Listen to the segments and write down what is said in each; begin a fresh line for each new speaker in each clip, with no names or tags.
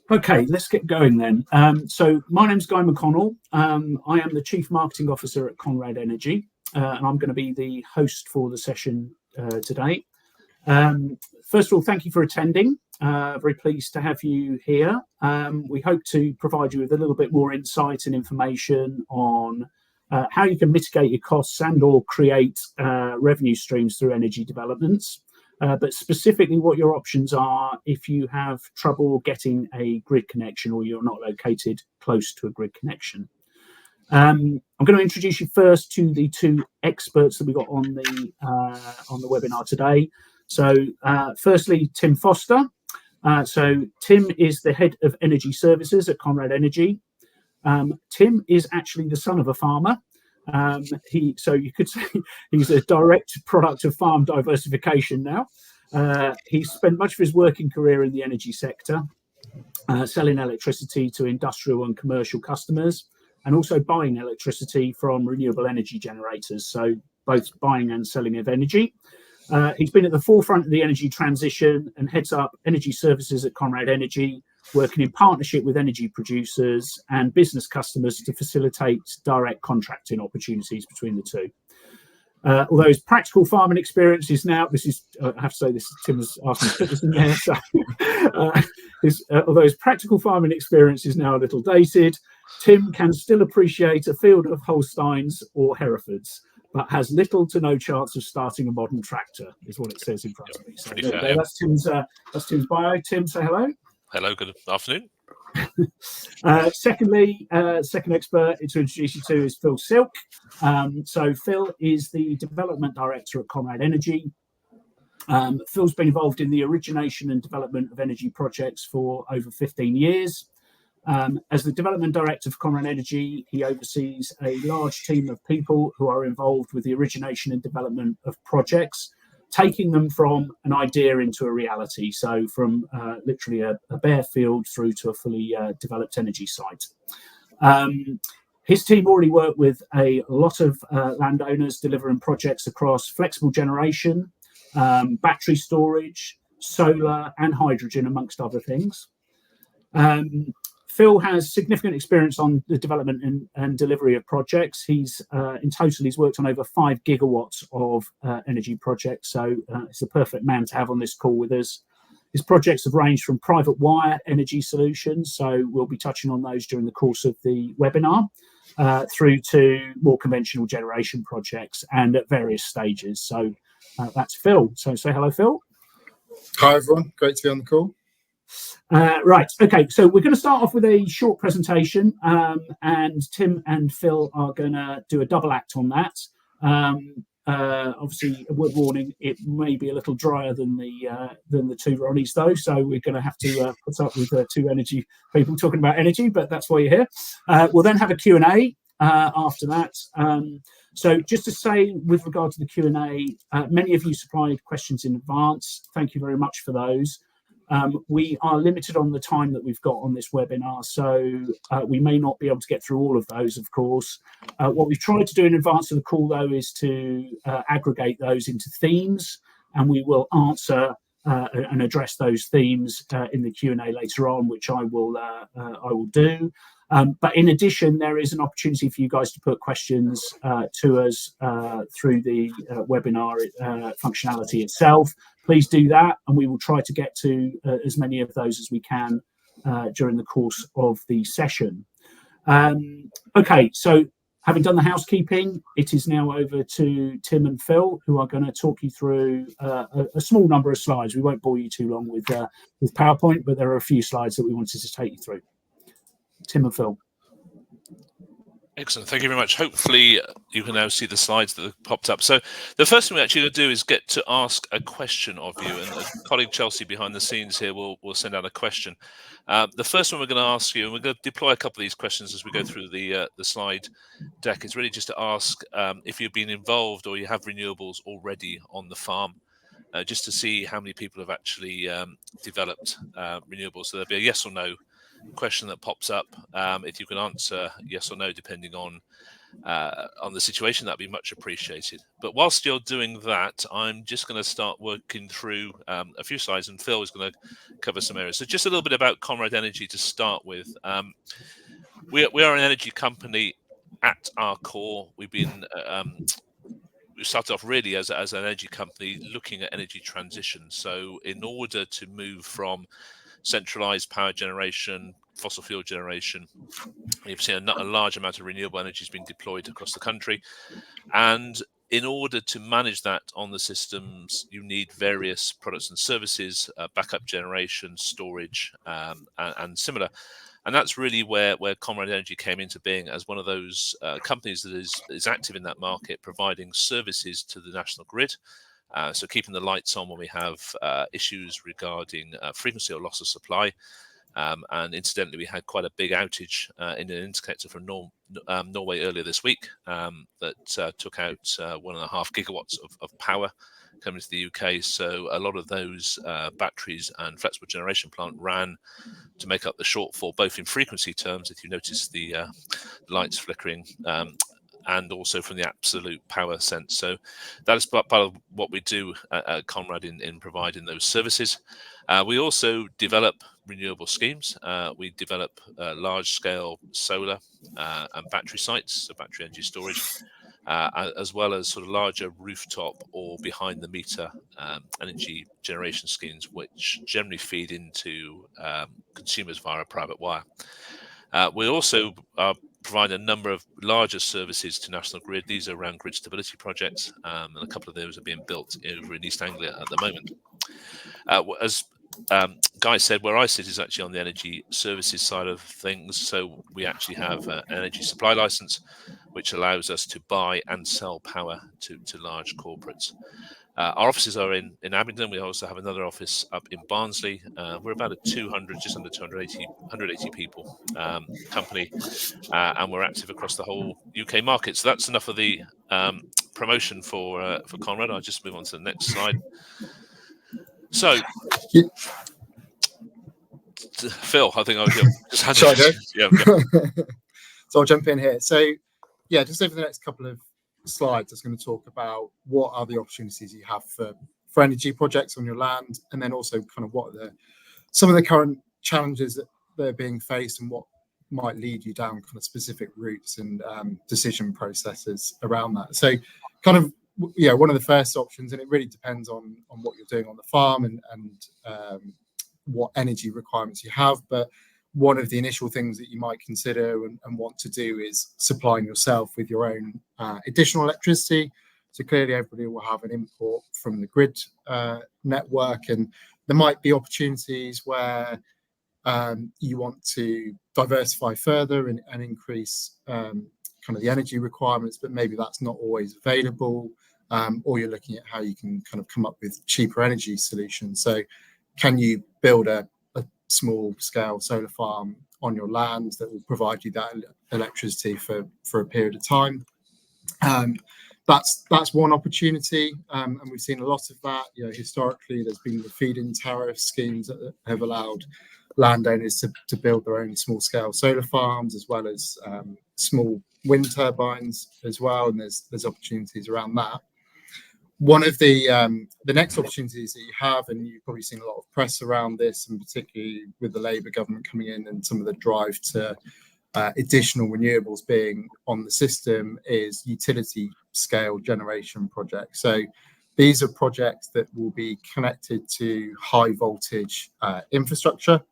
Okay, let's get going then. So my name's Guy McConnell. I am the Chief Marketing Officer at Conrad Energy, and I'm going to be the host for the session today. First of all, thank you for attending. Very pleased to have you here. We hope to provide you with a little bit more insight and information on how you can mitigate your costs and or create revenue streams through energy developments. But specifically what your options are if you have trouble getting a grid connection or you're not located close to a grid connection. I'm going to introduce you first to the two experts that we got on the webinar today. So firstly, Tim Foster. So Tim is the Head of Energy Services at Conrad Energy. Tim is actually the son of a farmer. So you could say he's a direct product of farm diversification now. He's spent much of his working career in the energy sector, selling electricity to industrial and commercial customers, and also buying electricity from renewable energy generators, so both buying and selling of energy. He's been at the forefront of the energy transition and heads up energy services at Conrad Energy, working in partnership with energy producers and business customers to facilitate direct contracting opportunities between the two. Although his practical farming experience is now, I have to say this, Tim has asked me to put this in there, so although his practical farming experience is now a little dated, Tim can still appreciate a field of Holsteins or Herefords, but has little to no chance of starting a modern tractor, is what it says in front of me. So that's Tim's bio. Tim, say hello.
Hello, good afternoon.
Secondly, second expert to introduce you to is Phil Silk. So Phil is the Development Director at Conrad Energy. Phil's been involved in the origination and development of energy projects for over 15 years. As the Development Director for Conrad Energy, he oversees a large team of people who are involved with the origination and development of projects, taking them from an idea into a reality. So from literally a bare field through to a fully developed energy site. His team already work with a lot of landowners delivering projects across flexible generation, battery storage, solar and hydrogen, amongst other things. Phil has significant experience on the development and delivery of projects. He's worked on over 5 gigawatts of energy projects, so he's the perfect man to have on this call with us. His projects have ranged from private wire energy solutions, so we'll be touching on those during the course of the webinar, through to more conventional generation projects and at various stages. So that's Phil. So say hello, Phil.
Hi, everyone. Great to be on the call.
Right, okay, so we're going to start off with a short presentation, and Tim and Phil are going to do a double act on that. Obviously, a word warning, it may be a little drier than the two Ronnies though, so we're going to have to put up with two energy people talking about energy, but that's why you're here. We'll then have a Q&A after that. So just to say, with regard to the Q&A, many of you supplied questions in advance. Thank you very much for those. We are limited on the time that we've got on this webinar, so we may not be able to get through all of those, of course. What we've tried to do in advance of the call, though, is to aggregate those into themes, and we will answer and address those themes in the Q&A later on, which I will do. But in addition, there is an opportunity for you guys to put questions to us through the webinar functionality itself. Please do that, and we will try to get to as many of those as we can during the course of the session. Okay, so having done the housekeeping, it is now over to Tim and Phil, who are going to talk you through a small number of slides. We won't bore you too long with PowerPoint, but there are a few slides that we wanted to take you through. Tim and Phil.
Excellent. Thank you very much. Hopefully you can now see the slides that have popped up. So the first thing we're actually going to do is get to ask a question of you, and colleague Chelsea behind the scenes here will send out a question. The first one we're going to ask you, and we're going to deploy a couple of these questions as we go through the slide deck, is really just to ask if you've been involved or you have renewables already on the farm, just to see how many people have actually developed renewables. So there'll be a yes or no question that pops up. If you can answer yes or no, depending on on the situation, that'd be much appreciated. But whilst you're doing that, I'm just going to start working through a few slides, and Phil is going to cover some areas. So just a little bit about Conrad Energy to start with. We are an energy company at our core. We started off really as an energy company looking at energy transition. So in order to move from centralized power generation, fossil fuel generation, you've seen a large amount of renewable energy has been deployed across the country. And in order to manage that on the systems, you need various products and services, backup generation, storage, and similar. And that's really where Conrad Energy came into being as one of those companies that is active in that market, providing services to the national grid. So keeping the lights on when we have issues regarding frequency or loss of supply. And incidentally, we had quite a big outage in an interconnector from Norway earlier this week that took out 1.5 gigawatts of power coming to the UK. So a lot of those batteries and flexible generation plant ran to make up the shortfall, both in frequency terms, if you notice the lights flickering, and also from the absolute power sense. So that is part of what we do at Conrad in providing those services. We also develop renewable schemes. We develop large-scale solar and battery sites, so battery energy storage, as well as sort of larger rooftop or behind-the-meter energy generation schemes, which generally feed into consumers via a private wire. We also provide a number of larger services to National Grid. These are around grid stability projects, and a couple of those are being built over in East Anglia at the moment. As Guy said, where I sit is actually on the energy services side of things. So we actually have an energy supply license, which allows us to buy and sell power to large corporates. Our offices are in Abingdon. We also have another office up in Barnsley. We're about a 200, just under 180 people company, and we're active across the whole UK market. So that's enough of the promotion for Conrad. I'll just move on to the next slide. So, Phil, I think I'll just hand it. Yeah.
So I'll jump in here. So, yeah, just over the next couple of slides, I'm going to talk about what are the opportunities you have for energy projects on your land, and then also kind of what are some of the current challenges that they're being faced and what might lead you down kind of specific routes and decision processes around that. So, kind of, yeah, one of the first options, and it really depends on what you're doing on the farm and what energy requirements you have, but one of the initial things that you might consider and want to do is supplying yourself with your own additional electricity. So clearly everybody will have an import from the grid network, and there might be opportunities where you want to diversify further and increase kind of the energy requirements, but maybe that's not always available, or you're looking at how you can kind of come up with cheaper energy solutions. So can you build a small scale solar farm on your land that will provide you that electricity for a period of time? That's one opportunity, and we've seen a lot of that. You know, historically, there's been the feed-in tariff schemes that have allowed landowners to build their own small scale solar farms, as well as small wind turbines as well, and there's opportunities around that. One of the next opportunities that you have, and you've probably seen a lot of press around this, and particularly with the Labour government coming in and some of the drive to additional renewables being on the system, is utility scale generation projects. So these are projects that will be connected to high voltage infrastructure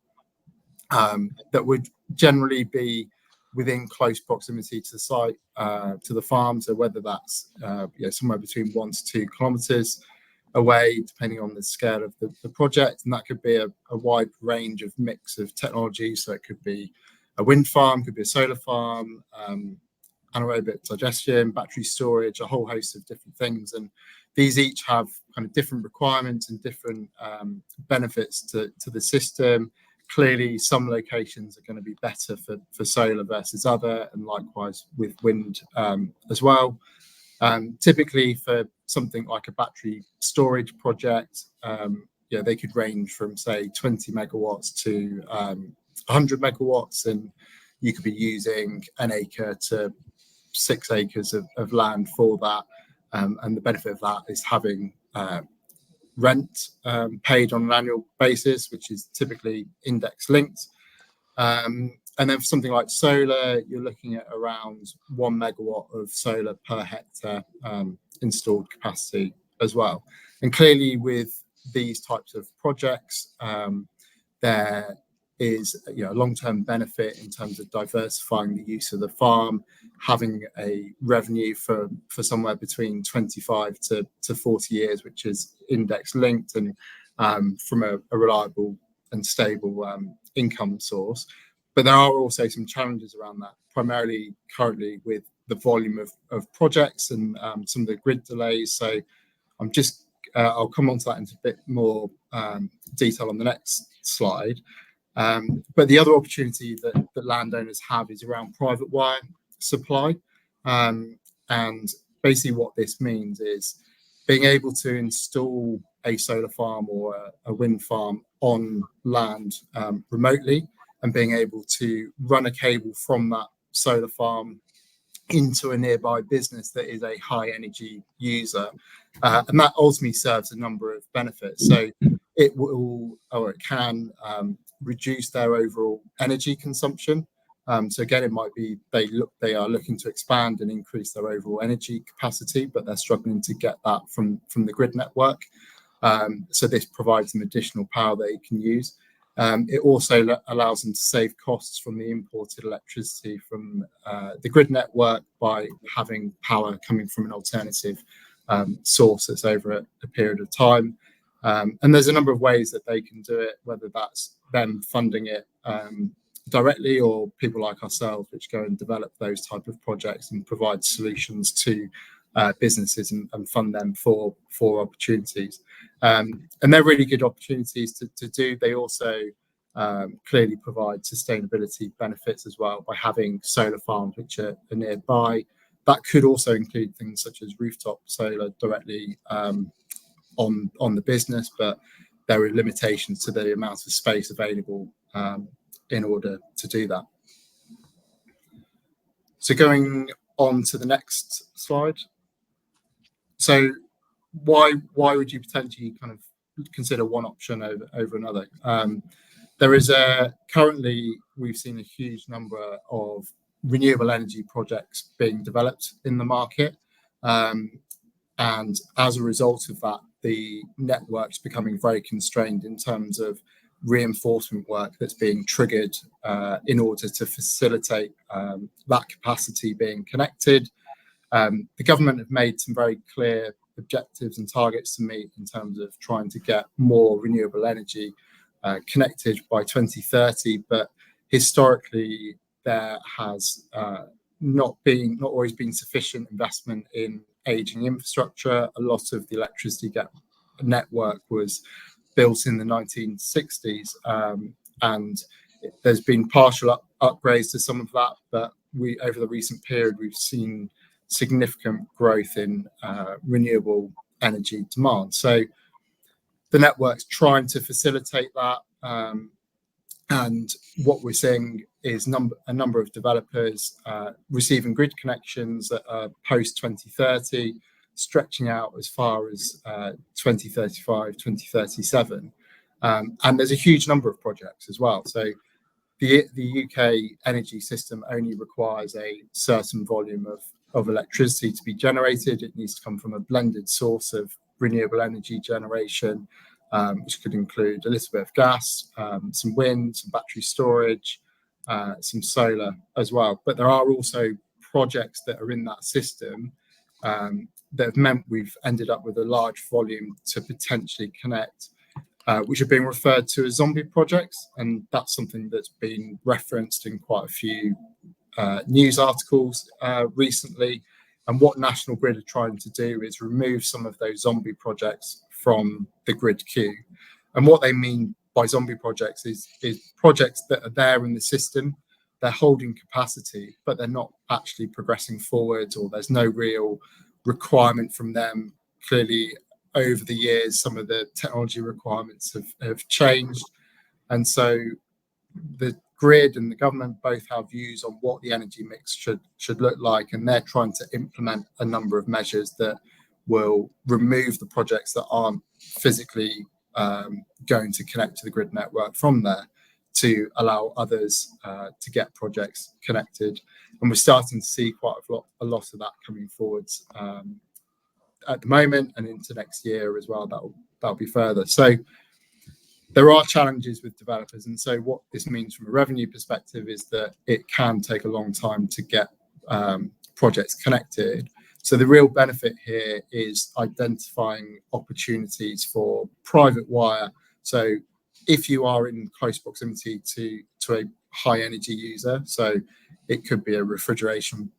that would generally be within close proximity to the site, to the farm. So whether that's somewhere between 1 to 2 kilometres away, depending on the scale of the project, and that could be a wide range of mix of technology. So it could be a wind farm, could be a solar farm, anaerobic digestion, battery storage, a whole host of different things. And these each have kind of different requirements and different benefits to the system. Clearly, some locations are going to be better for solar versus other, and likewise with wind as well. Typically, for something like a battery storage project, they could range from, say, 20 megawatts to 100 megawatts, and you could be using an acre to 6 acres of land for that. And the benefit of that is having rent paid on an annual basis, which is typically index linked. And then for something like solar, you're looking at around 1 megawatt of solar per hectare installed capacity as well. And clearly with these types of projects, there is a long-term benefit in terms of diversifying the use of the farm, having a revenue for somewhere between 25 to 40 years, which is index linked and from a reliable and stable income source. But there are also some challenges around that, primarily currently with the volume of projects and some of the grid delays. So I'll come on to that in a bit more detail on the next slide. But the other opportunity that landowners have is around private wire supply. And basically what this means is being able to install a solar farm or a wind farm on land remotely, and being able to run a cable from that solar farm into a nearby business that is a high energy user. And that ultimately serves a number of benefits. So it will, or it can, reduce their overall energy consumption. So again, it might be they are looking to expand and increase their overall energy capacity, but they're struggling to get that from the grid network. So this provides them additional power they can use. It also allows them to save costs from the imported electricity from the grid network by having power coming from an alternative source that's over a period of time. And there's a number of ways that they can do it, whether that's them funding it directly or people like ourselves, which go and develop those type of projects and provide solutions to businesses and fund them for opportunities. And they're really good opportunities to do. They also clearly provide sustainability benefits as well by having solar farms which are nearby. That could also include things such as rooftop solar directly on the business, but there are limitations to the amount of space available in order to do that. So going on to the next slide. So why would you potentially kind of consider one option over another? There is currently we've seen a huge number of renewable energy projects being developed in the market, and as a result of that, the network's becoming very constrained in terms of reinforcement work that's being triggered in order to facilitate that capacity being connected. The government have made some very clear objectives and targets to meet in terms of trying to get more renewable energy connected by 2030, but historically there has not always been sufficient investment in aging infrastructure. A lot of the electricity network was built in the 1960s, and there's been partial upgrades to some of that, but over the recent period we've seen significant growth in renewable energy demand. So the network's trying to facilitate that, and what we're seeing is a number of developers receiving grid connections that are post 2030, stretching out as far as 2035, 2037. And there's a huge number of projects as well. So the UK energy system only requires a certain volume of electricity to be generated. It needs to come from a blended source of renewable energy generation, which could include a little bit of gas, some wind, some battery storage, some solar as well. But there are also projects that are in that system that have meant we've ended up with a large volume to potentially connect, which are being referred to as zombie projects. And that's something that's been referenced in quite a few news articles recently. And what National Grid are trying to do is remove some of those zombie projects from the grid queue. And what they mean by zombie projects is projects that are there in the system. They're holding capacity, but they're not actually progressing forward, or there's no real requirement from them. Clearly, over the years, some of the technology requirements have changed. And so the grid and the government both have views on what the energy mix should look like, and they're trying to implement a number of measures that will remove the projects that aren't physically going to connect to the grid network from there to allow others to get projects connected. And we're starting to see quite a lot of that coming forwards at the moment and into next year as well. That'll be further. So there are challenges with developers, and so what this means from a revenue perspective is that it can take a long time to get projects connected. So the real benefit here is identifying opportunities for private wire. So if you are in close proximity to a high energy user, so it could be a refrigeration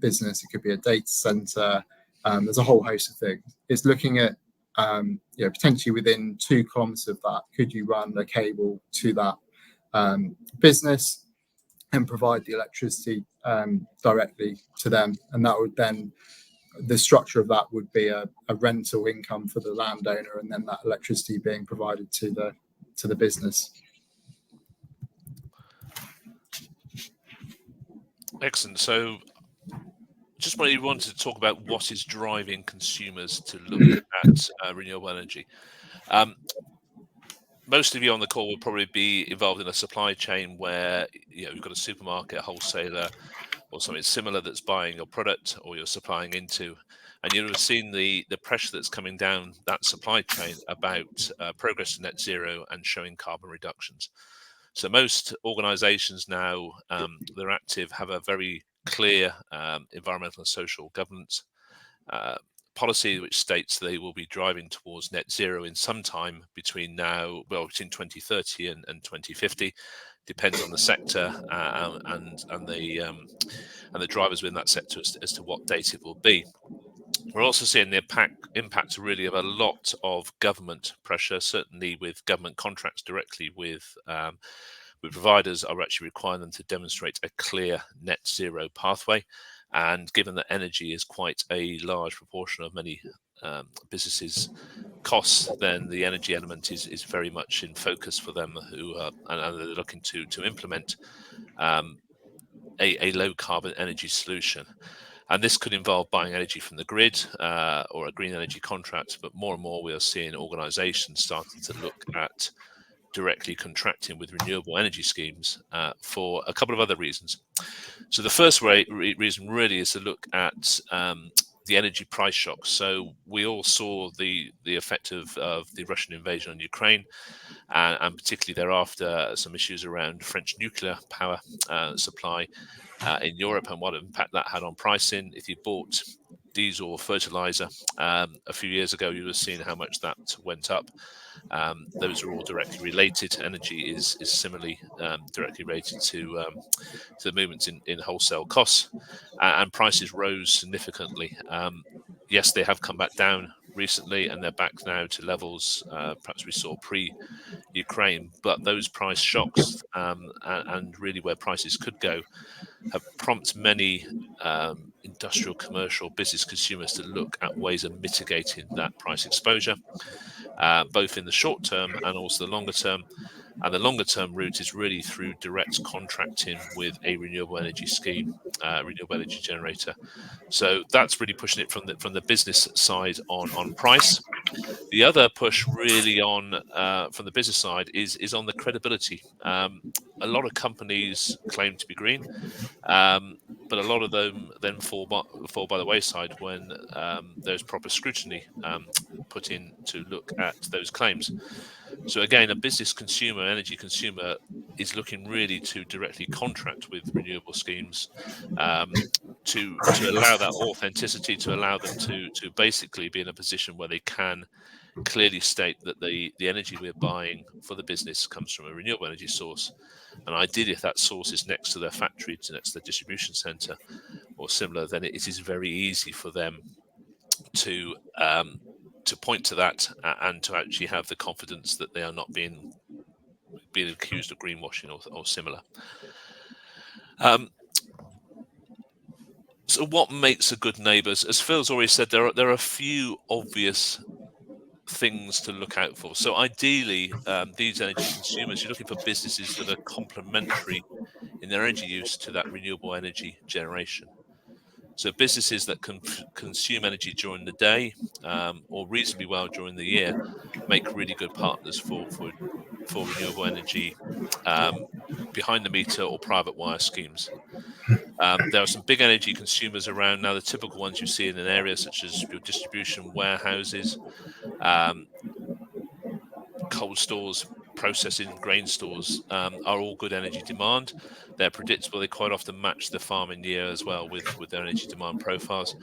business, it could be a data center, there's a whole host of things. It's looking at potentially within 2 kilometers of that, could you run a cable to that business and provide the electricity directly to them? And that would then, the structure of that would be a rental income for the landowner, and then that electricity being provided to the business.
Excellent. So just wanted to talk about what is driving consumers to look at renewable energy. Most of you on the call will probably be involved in a supply chain where you've got a supermarket, a wholesaler, or something similar that's buying your product or you're supplying into, and you'll have seen the pressure that's coming down that supply chain about progress to net zero and showing carbon reductions. So most organisations now that are active have a very clear environmental and social governance policy, which states they will be driving towards net zero in some time between 2030 and 2050. Depends on the sector and the drivers within that sector as to what date it will be. We're also seeing the impact really of a lot of government pressure, certainly with government contracts directly with providers are actually requiring them to demonstrate a clear net zero pathway. And given that energy is quite a large proportion of many businesses' costs, then the energy element is very much in focus for them, and they're looking to implement a low carbon energy solution. And this could involve buying energy from the grid or a green energy contract, but more and more we are seeing organisations starting to look at directly contracting with renewable energy schemes for a couple of other reasons. So the first reason really is to look at the energy price shocks. So we all saw the effect of the Russian invasion on Ukraine, and particularly thereafter some issues around French nuclear power supply in Europe and what impact that had on pricing. If you bought diesel or fertilizer a few years ago, you would have seen how much that went up. Those are all directly related. Energy is similarly directly related to the movements in wholesale costs, and prices rose significantly. Yes, they have come back down recently, and they're back now to levels perhaps we saw pre-Ukraine. But those price shocks and really where prices could go have prompted many industrial, commercial, business consumers to look at ways of mitigating that price exposure, both in the short term and also the longer term. And the longer term route is really through direct contracting with a renewable energy scheme, renewable energy generator. So that's really pushing it from the business side on price. The other push really on from the business side is on the credibility. A lot of companies claim to be green, but a lot of them then fall by the wayside when there's proper scrutiny put in to look at those claims. So again, a business consumer, energy consumer, is looking really to directly contract with renewable schemes to allow that authenticity, to allow them to basically be in a position where they can clearly state that the energy we're buying for the business comes from a renewable energy source. And ideally, if that source is next to their factory, next to their distribution center or similar, then it is very easy for them to point to that and to actually have the confidence that they are not being accused of greenwashing or similar. So what makes a good neighbours? As Phil's already said, there are a few obvious things to look out for. So ideally, these energy consumers, you're looking for businesses that are complementary in their energy use to that renewable energy generation. So businesses that can consume energy during the day or reasonably well during the year make really good partners for renewable energy behind the meter or private wire schemes. There are some big energy consumers around now. The typical ones you see in an area such as your distribution warehouses, cold stores, processing, grain stores are all good energy demand. They're predictable. They quite often match the farming year as well with their energy demand profiles.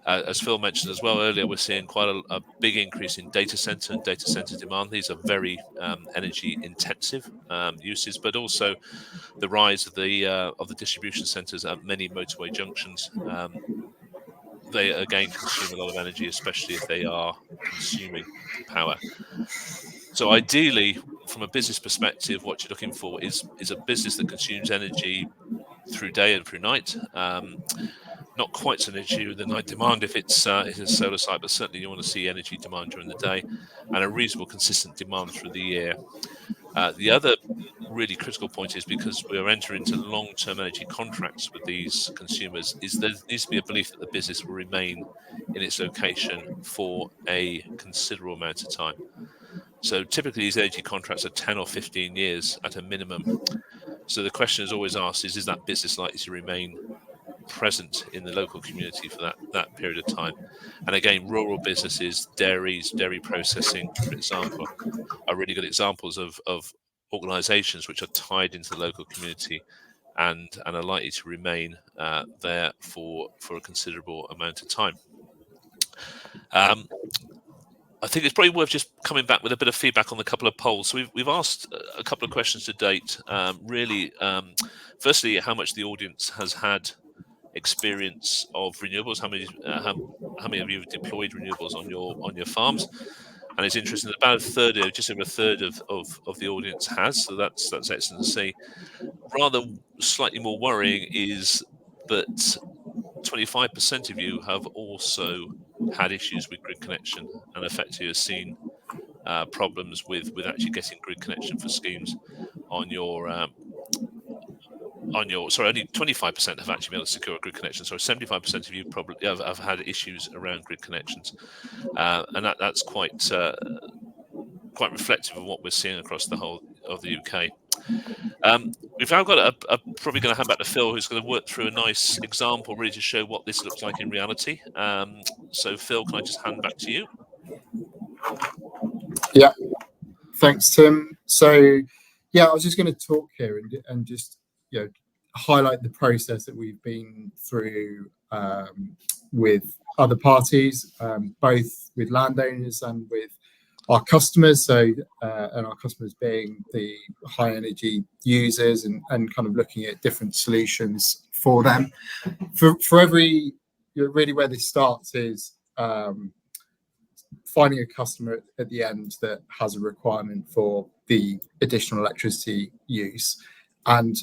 As Phil mentioned as well earlier, we're seeing quite a big increase in data center and data center demand. These are very energy intensive uses, but also the rise of the distribution centers at many motorway junctions. They again consume a lot of energy, especially if they are consuming power. So ideally, from a business perspective, what you're looking for is a business that consumes energy through day and through night. Not quite so an issue with the night demand if it's a solar site, but certainly you want to see energy demand during the day and a reasonable, consistent demand through the year. The other really critical point is, because we are entering into long-term energy contracts with these consumers, is there needs to be a belief that the business will remain in its location for a considerable amount of time. So typically these energy contracts are 10 or 15 years at a minimum. So the question is always asked is that business likely to remain present in the local community for that period of time? And again, rural businesses, dairies, dairy processing, for example, are really good examples of organisations which are tied into the local community and are likely to remain there for a considerable amount of time. I think it's probably worth just coming back with a bit of feedback on the couple of polls. So we've asked a couple of questions to date. Firstly, how much the audience has had experience of renewables. How many of you have deployed renewables on your farms? And it's interesting that about a third, just over a third of the audience has. So that's excellent to see. Rather slightly more worrying is that 25% of you have also had issues with grid connection and effectively have seen problems with actually getting grid connection for schemes on your sorry, only 25% have actually been able to secure a grid connection. So 75% of you probably have had issues around grid connections, and that's quite reflective of what we're seeing across the whole of the UK. We've now got probably going to hand back to Phil, who's going to work through a nice example really to show what this looks like in reality. So Phil, can I just hand back to you?
Yeah, thanks, Tim. So yeah, I was just going to talk here and just highlight the process that we've been through with other parties, both with landowners and with our customers. So and our customers being the high energy users, and kind of looking at different solutions for them. For every really where this starts is finding a customer at the end that has a requirement for the additional electricity use, and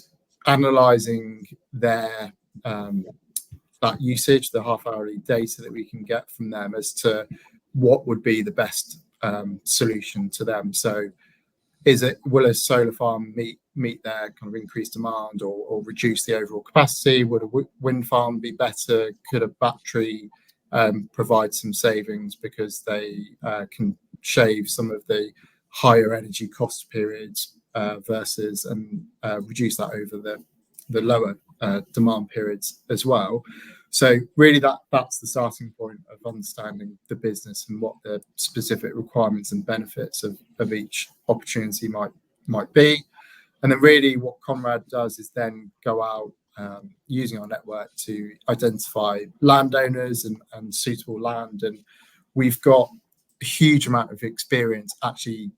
analysing their that usage, the half-hourly data that we can get from them as to what would be the best solution to them. So will a solar farm meet their kind of increased demand or reduce the overall capacity? Would a wind farm be better? Could a battery provide some savings because they can shave some of the higher energy cost periods versus and reduce that over the lower demand periods as well? So really that's the starting point of understanding the business and what the specific requirements and benefits of each opportunity might be. And then really what Conrad does is then go out using our network to identify landowners and suitable land. And we've got a huge amount of experience actually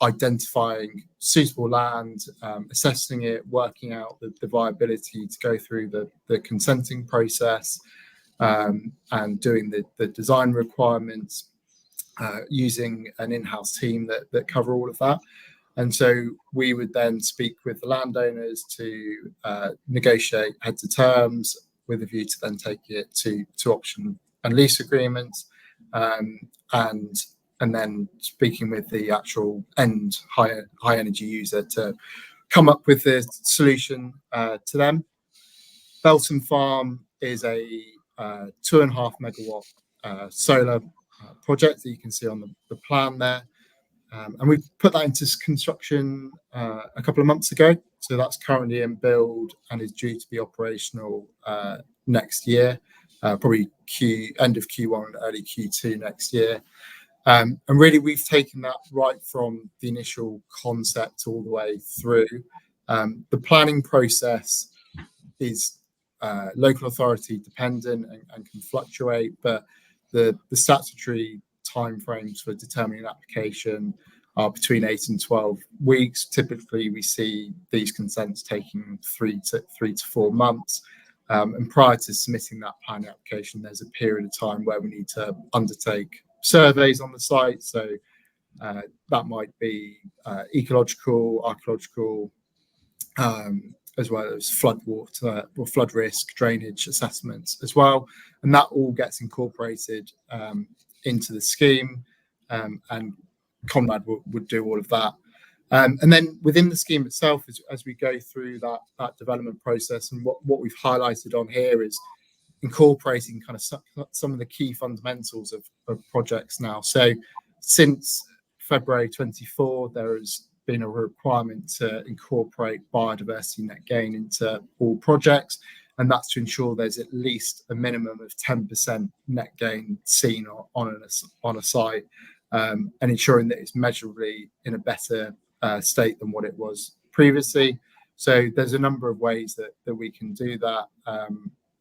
identifying suitable land, assessing it, working out the viability to go through the consenting process, and doing the design requirements, using an in-house team that cover all of that. And so we would then speak with the landowners to negotiate heads of terms with a view to then take it to option and lease agreements, and and then speaking with the actual end high energy user to come up with the solution to them. Belton Farm is a 2.5 megawatt solar project that you can see on the plan there. And we put that into construction a couple of months ago. So that's currently in build and is due to be operational next year, probably end of Q1 and early Q2 next year. And really, we've taken that right from the initial concept all the way through. The planning process is local authority dependent and can fluctuate, but the statutory timeframes for determining an application are between 8 and 12 weeks. Typically, we see these consents taking 3 to 4 months. And prior to submitting that planning application, there's a period of time where we need to undertake surveys on the site. So that might be ecological, archaeological, as well as flood water or flood risk, drainage assessments as well. And that all gets incorporated into the scheme, and Conrad would do all of that. And then within the scheme itself, as we go through that development process, and what we've highlighted on here is incorporating kind of some of the key fundamentals of projects now. So since February 24, there has been a requirement to incorporate biodiversity net gain into all projects, and that's to ensure there's at least a minimum of 10% net gain seen on a site, and ensuring that it's measurably in a better state than what it was previously. So there's a number of ways that we can do that,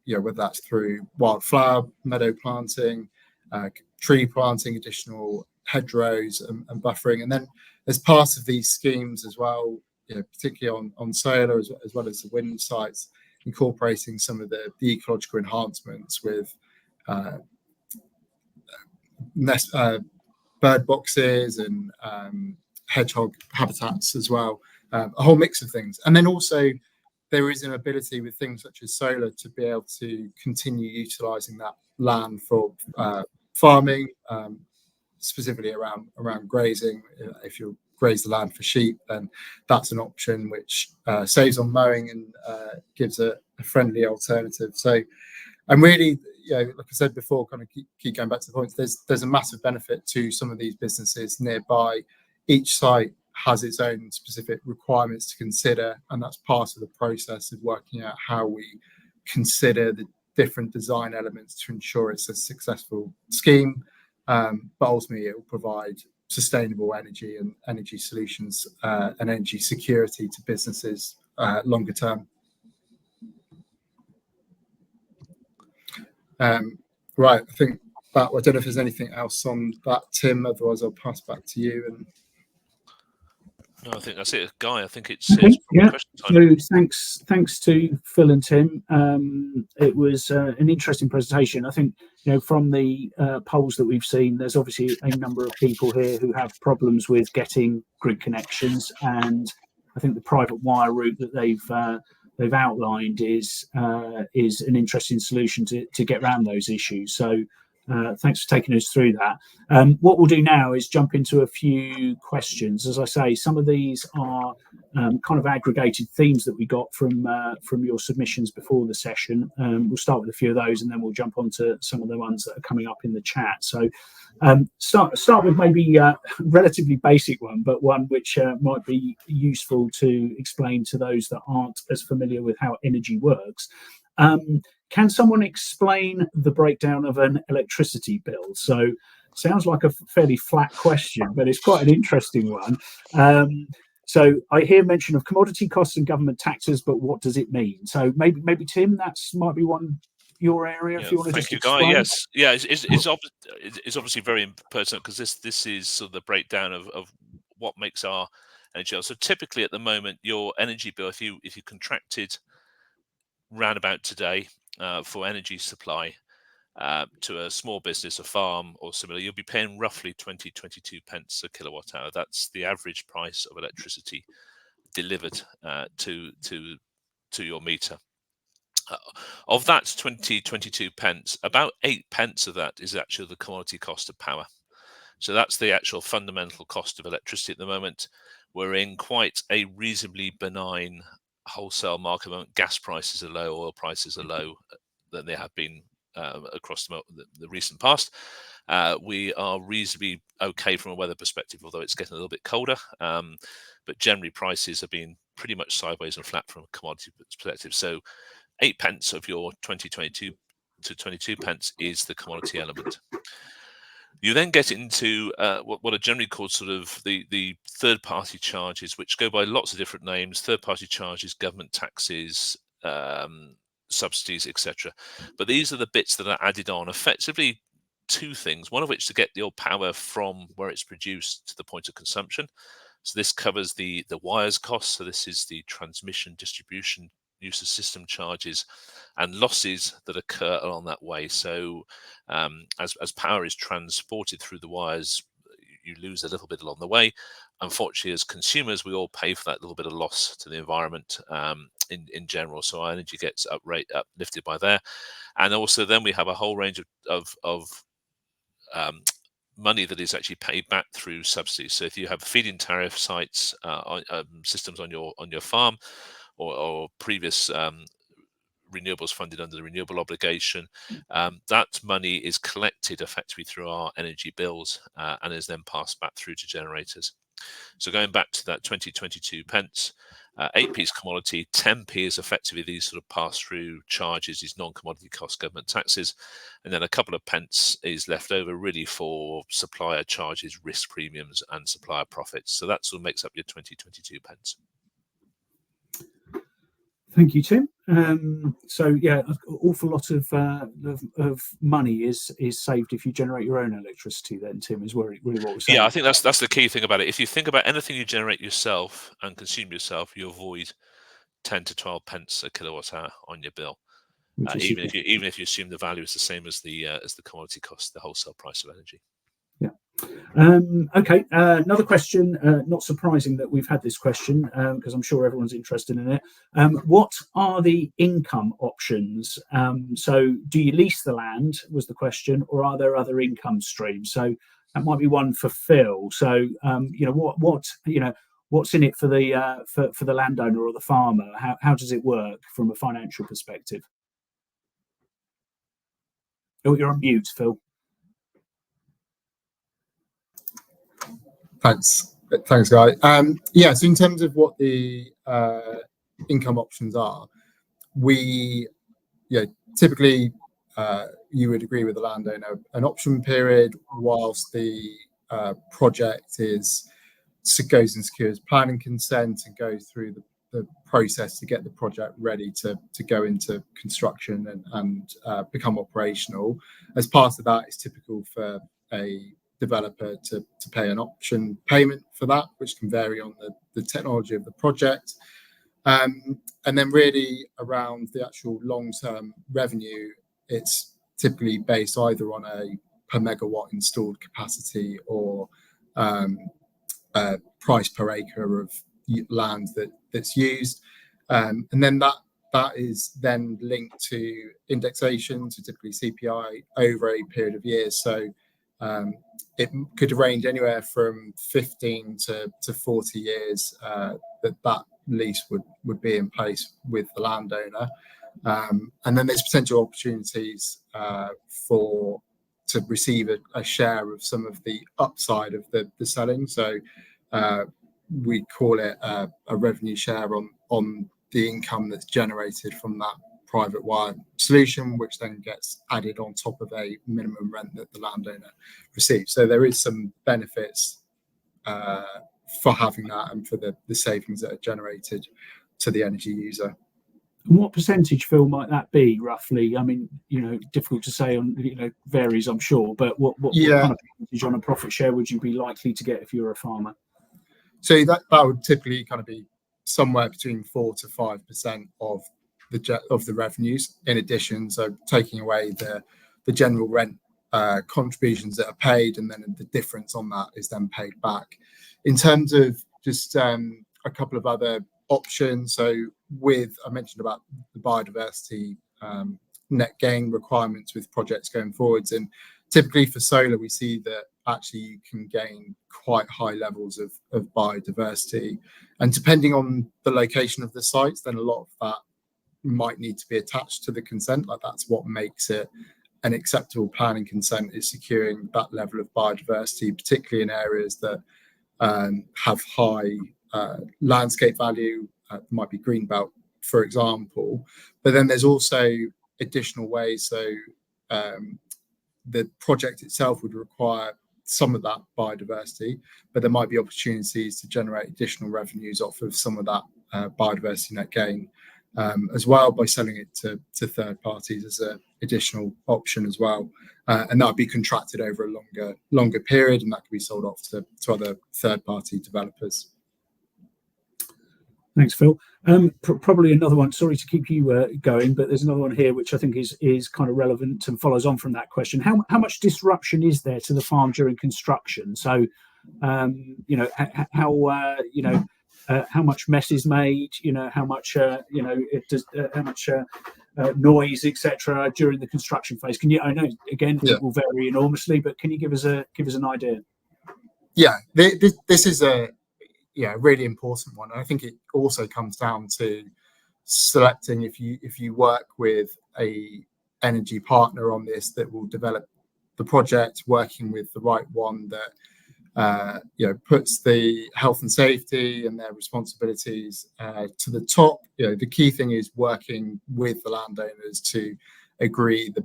whether that's through wildflower meadow planting, tree planting, additional hedgerows and buffering. And then as part of these schemes as well, particularly on solar as well as the wind sites, incorporating some of the ecological enhancements with bird boxes and hedgehog habitats as well, a whole mix of things. And then also there is an ability with things such as solar to be able to continue utilising that land for farming, specifically around grazing. If you graze the land for sheep, then that's an option which saves on mowing and gives a friendly alternative. So, and really, like I said before, kind of keep going back to the points, there's a massive benefit to some of these businesses nearby. Each site has its own specific requirements to consider, and that's part of the process of working out how we consider the different design elements to ensure it's a successful scheme. But ultimately, it will provide sustainable energy and energy solutions and energy security to businesses longer term. Right, I think that, I don't know if there's anything else on that, Tim. Otherwise, I'll pass back to you. And
no, I think that's it, Guy. I think it's
yeah.
question time.
So thanks to Phil and Tim. It was an interesting presentation. I think from the polls that we've seen, there's obviously a number of people here who have problems with getting grid connections, and I think the private wire route that they've outlined is an interesting solution to get around those issues. So thanks for taking us through that. What we'll do now is jump into a few questions. As I say, some of these are kind of aggregated themes that we got from your submissions before the session. We'll start with a few of those, and then we'll jump on to some of the ones that are coming up in the chat. So start with maybe a relatively basic one, but one which might be useful to explain to those that aren't as familiar with how energy works. Can someone explain the breakdown of an electricity bill? So sounds like a fairly flat question, but it's quite an interesting one. So I hear mention of commodity costs and government taxes, but what does it mean? So maybe Tim, might be one your area. If you want to just explain.
Guy. Yes, it's obviously very pertinent, because this is sort of the breakdown of what makes our energy. So typically at the moment, your energy bill, if you contracted round about today for energy supply to a small business, a farm or similar, you'll be paying roughly 22 pence a kilowatt hour. That's the average price of electricity delivered to your meter. Of that 22 pence, about 8 pence of that is actually the commodity cost of power. So that's the actual fundamental cost of electricity at the moment. We're in quite a reasonably benign wholesale market at the moment. Gas prices are low, oil prices are low than they have been across the recent past. We are reasonably okay from a weather perspective, although it's getting a little bit colder. But generally, prices have been pretty much sideways and flat from a commodity perspective. So 8 pence of your 2022 to 22 pence is the commodity element. You then get into what are generally called sort of the third-party charges, which go by lots of different names: third-party charges, government taxes, subsidies, etc. But these are the bits that are added on, effectively two things, one of which to get your power from where it's produced to the point of consumption. So this covers the wires costs. So this is the transmission, distribution, use of system charges, and losses that occur along that way. So as power is transported through the wires, you lose a little bit along the way. Unfortunately, as consumers, we all pay for that little bit of loss to the environment in general. So our energy gets uplifted by there. And also then we have a whole range of money that is actually paid back through subsidies. So if you have feed-in tariff sites, systems on your farm, or previous renewables funded under the renewable obligation, that money is collected effectively through our energy bills and is then passed back through to generators. So going back to that 2022 pence, 8p is commodity, 10p is effectively these sort of pass-through charges, these non-commodity cost government taxes, and then a couple of pence is left over really for supplier charges, risk premiums, and supplier profits. So that sort of makes up your 2022 pence.
Thank you, Tim. So yeah, an awful lot of money is saved if you generate your own electricity. Then, Tim, is really what we're saying.
Yeah, I think that's the key thing about it. If you think about anything you generate yourself and consume yourself, you avoid 10 to 12 pence a kilowatt hour on your bill, even if you assume the value is the same as the commodity cost, the wholesale price of energy.
Yeah. Okay. Another question. Not surprising that we've had this question because I'm sure everyone's interested in it. What are the income options? So, do you lease the land? Was the question, or are there other income streams? So that might be one for Phil. So, what's in it for the landowner or the farmer? How does it work from a financial perspective? Oh, you're on mute, Phil.
Thanks, Guy. Yeah, so in terms of what the income options are, we typically you would agree with the landowner an option period whilst the project goes and secures planning consent and goes through the process to get the project ready to go into construction and become operational. As part of that, it's typical for a developer to pay an option payment for that, which can vary on the technology of the project. And then really around the actual long-term revenue, it's typically based either on a per megawatt installed capacity or price per acre of land that's used. And then that is then linked to indexation, so typically CPI over a period of years. So it could range anywhere from 15 to 40 years that lease would be in place with the landowner. And then there's potential opportunities to receive a share of some of the upside of the selling. So we call it a revenue share on the income that's generated from that private wire solution, which then gets added on top of a minimum rent that the landowner receives. So there is some benefits for having that and for the savings that are generated to the energy user.
And what percentage, Phil, might that be roughly? I mean, difficult to say varies, I'm sure, but what kind of percentage on a profit share would you be likely to get if you're a farmer?
So that would typically kind of be somewhere between 4 to 5% of the revenues in addition. So taking away the general rent contributions that are paid, and then the difference on that is then paid back. In terms of just a couple of other options, so I mentioned about the biodiversity net gain requirements with projects going forwards, and typically for solar we see that actually you can gain quite high levels of biodiversity. And depending on the location of the sites, then a lot of that might need to be attached to the consent. Like, that's what makes it an acceptable planning consent, is securing that level of biodiversity, particularly in areas that have high landscape value. Might be greenbelt, for example. But then there's also additional ways. So the project itself would require some of that biodiversity, but there might be opportunities to generate additional revenues off of some of that biodiversity net gain as well, by selling it to third parties as an additional option as well. And that would be contracted over a longer period, and that could be sold off to other third party developers.
Thanks, Phil. Probably another one. Sorry to keep you going, but there's another one here which I think is kind of relevant and follows on from that question. How much disruption is there to the farm during construction? So, how much mess is made? How much how much noise, etc., during the construction phase? Can you? I know again it will vary enormously, but can you give us an idea?
Yeah, this is a really important one. And I think it also comes down to selecting, if you work with a energy partner on this that will develop the project, working with the right one that puts the health and safety and their responsibilities to the top. The key thing is working with the landowners to agree the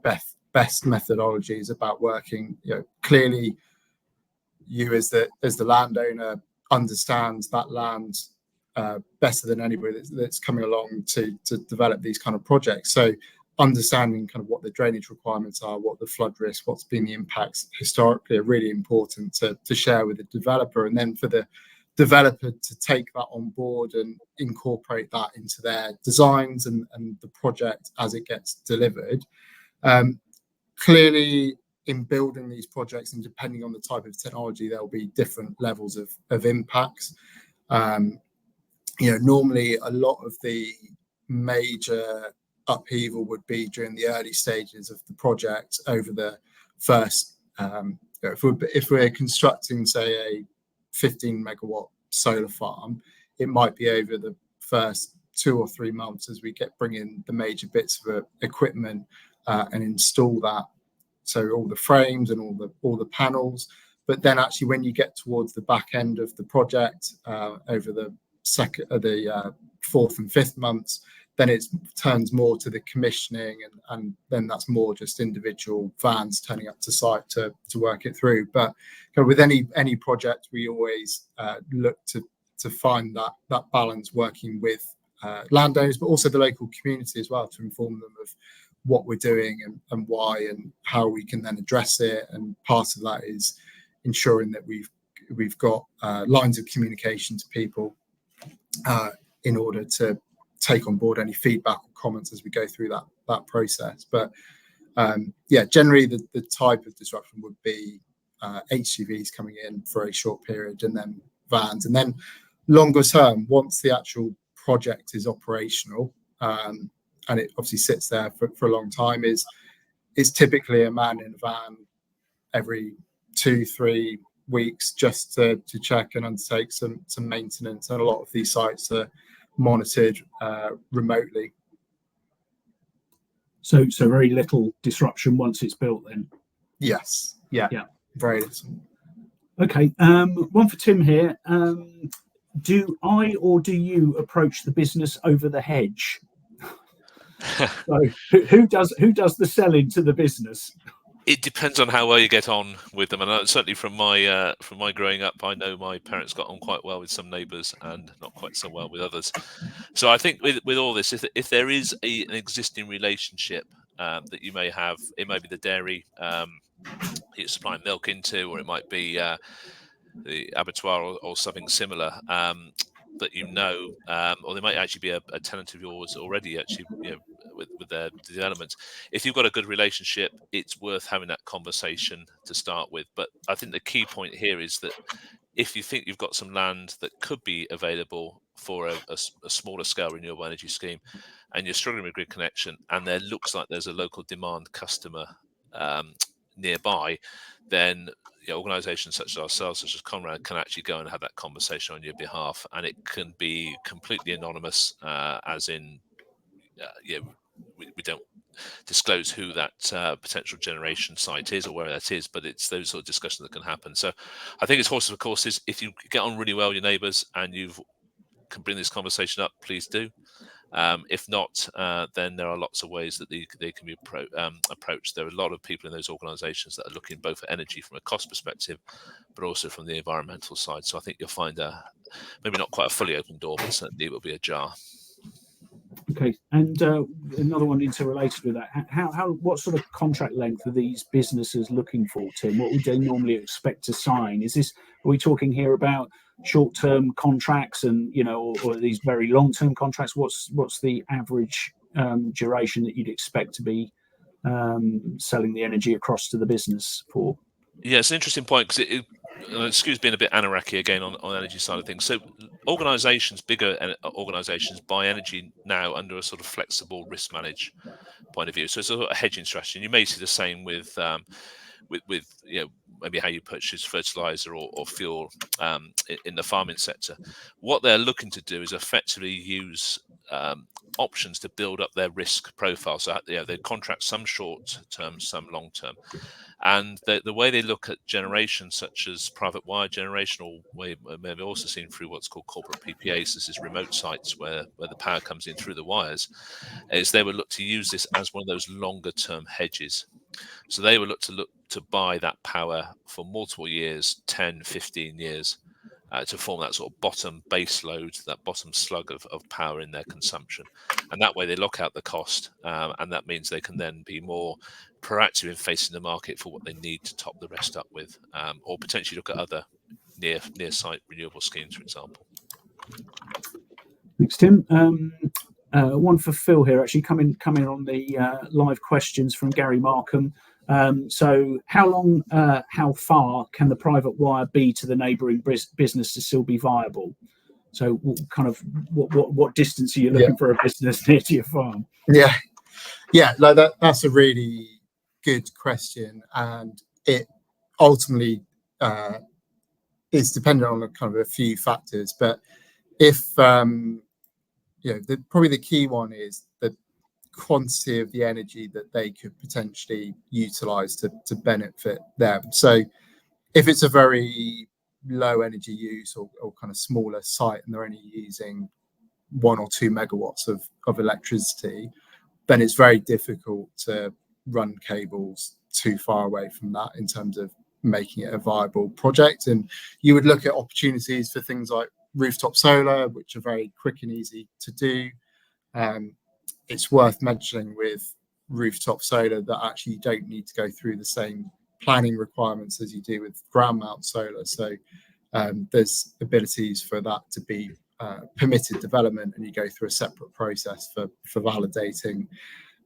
best methodologies about working. Clearly, you as the landowner understands that land better than anybody that's coming along to develop these kind of projects. So understanding kind of what the drainage requirements are, what the flood risk, what's been the impacts historically, are really important to share with the developer, and then for the developer to take that on board and incorporate that into their designs and the project as it gets delivered. Clearly, in building these projects, and depending on the type of technology, there will be different levels of impacts. Normally a lot of the major upheaval would be during the early stages of the project. Over the first, if we're constructing, say, a 15 megawatt solar farm, it might be over the first 2 or 3 months as we bring in the major bits of equipment and install that. So all the frames and all the panels. But then actually, when you get towards the back end of the project, over the fourth and fifth months, then it turns more to the commissioning, and then that's more just individual vans turning up to site to work it through. But with any project, we always look to find that balance, working with landowners, but also the local community as well, to inform them of what we're doing and why and how we can then address it. And part of that is ensuring that we've got lines of communication to people in order to take on board any feedback or comments as we go through that process. But generally the type of disruption would be HGVs coming in for a short period, and then vans. And then longer term, once the actual project is operational, and it obviously sits there for a long time, is typically a man in a van every 2-3 weeks, just to check and undertake some maintenance. And a lot of these sites are monitored remotely. So
very little disruption once it's built then?
Yes. Yeah. Very little.
Okay. One for Tim here. Do I or do you approach the business over the hedge? So who does the selling to the business?
It depends on how well you get on with them, and certainly from my growing up, I know my parents got on quite well with some neighbours and not quite so well with others. So I think with all this, if there is an existing relationship that you may have, it might be the dairy you're supplying milk into, or it might be the abattoir or something similar. That or they might actually be a tenant of yours already, actually, with their development. If you've got a good relationship, it's worth having that conversation to start with. But I think the key point here is that if you think you've got some land that could be available for a smaller scale renewable energy scheme, and you're struggling with grid connection, and there looks like there's a local demand customer nearby, then organisations such as ourselves, such as Conrad, can actually go and have that conversation on your behalf, and it can be completely anonymous, as in, we don't disclose who that potential generation site is or where that is, but it's those sort of discussions that can happen. So I think it's horses for courses. If you get on really well with your neighbours and you can bring this conversation up, please do. If not, then there are lots of ways that they can be approached. There are a lot of people in those organisations that are looking both at energy from a cost perspective, but also from the environmental side. So I think you'll find maybe not quite a fully open door, but certainly it will be ajar.
Okay, and another one interrelated with that. What sort of contract length are these businesses looking for, Tim? What would they normally expect to sign? Are we talking here about short-term contracts and or these very long-term contracts? What's the average duration that you'd expect to be selling the energy across to the business for?
Yeah, it's an interesting point, because excuse being a bit anarchy again on the energy side of things. So organisations, bigger organisations, buy energy now under a sort of flexible risk manage point of view. So it's a hedging strategy. And you may see the same with maybe how you purchase fertilizer or fuel in the farming sector. What they're looking to do is effectively use options to build up their risk profile. So they contract some short term, some long term. And the way they look at generation, such as private wire generation, or we may have also seen through what's called corporate PPAs, this is remote sites where the power comes in through the wires, is they would look to use this as one of those longer term hedges. So they would look to buy that power for multiple years, 10, 15 years, to form that sort of bottom base load, that bottom slug of power in their consumption. And that way they lock out the cost, and that means they can then be more proactive in facing the market for what they need to top the rest up with, or potentially look at other near site renewable schemes, for example.
Thanks, Tim. One for Phil here, actually coming on the live questions from Gary Markham. So how far can the private wire be to the neighbouring business to still be viable? So what distance are you looking for a business near to your farm?
Yeah, no, that's a really good question, and it ultimately is dependent on kind of a few factors. But if probably the key one is the quantity of the energy that they could potentially utilize to benefit them. So if it's a very low energy use or kind of smaller site and they're only using 1 or 2 megawatts of electricity, then it's very difficult to run cables too far away from that in terms of making it a viable project. And you would look at opportunities for things like rooftop solar, which are very quick and easy to do. It's worth mentioning with rooftop solar that actually you don't need to go through the same planning requirements as you do with ground mount solar. So there's abilities for that to be permitted development, and you go through a separate process for validating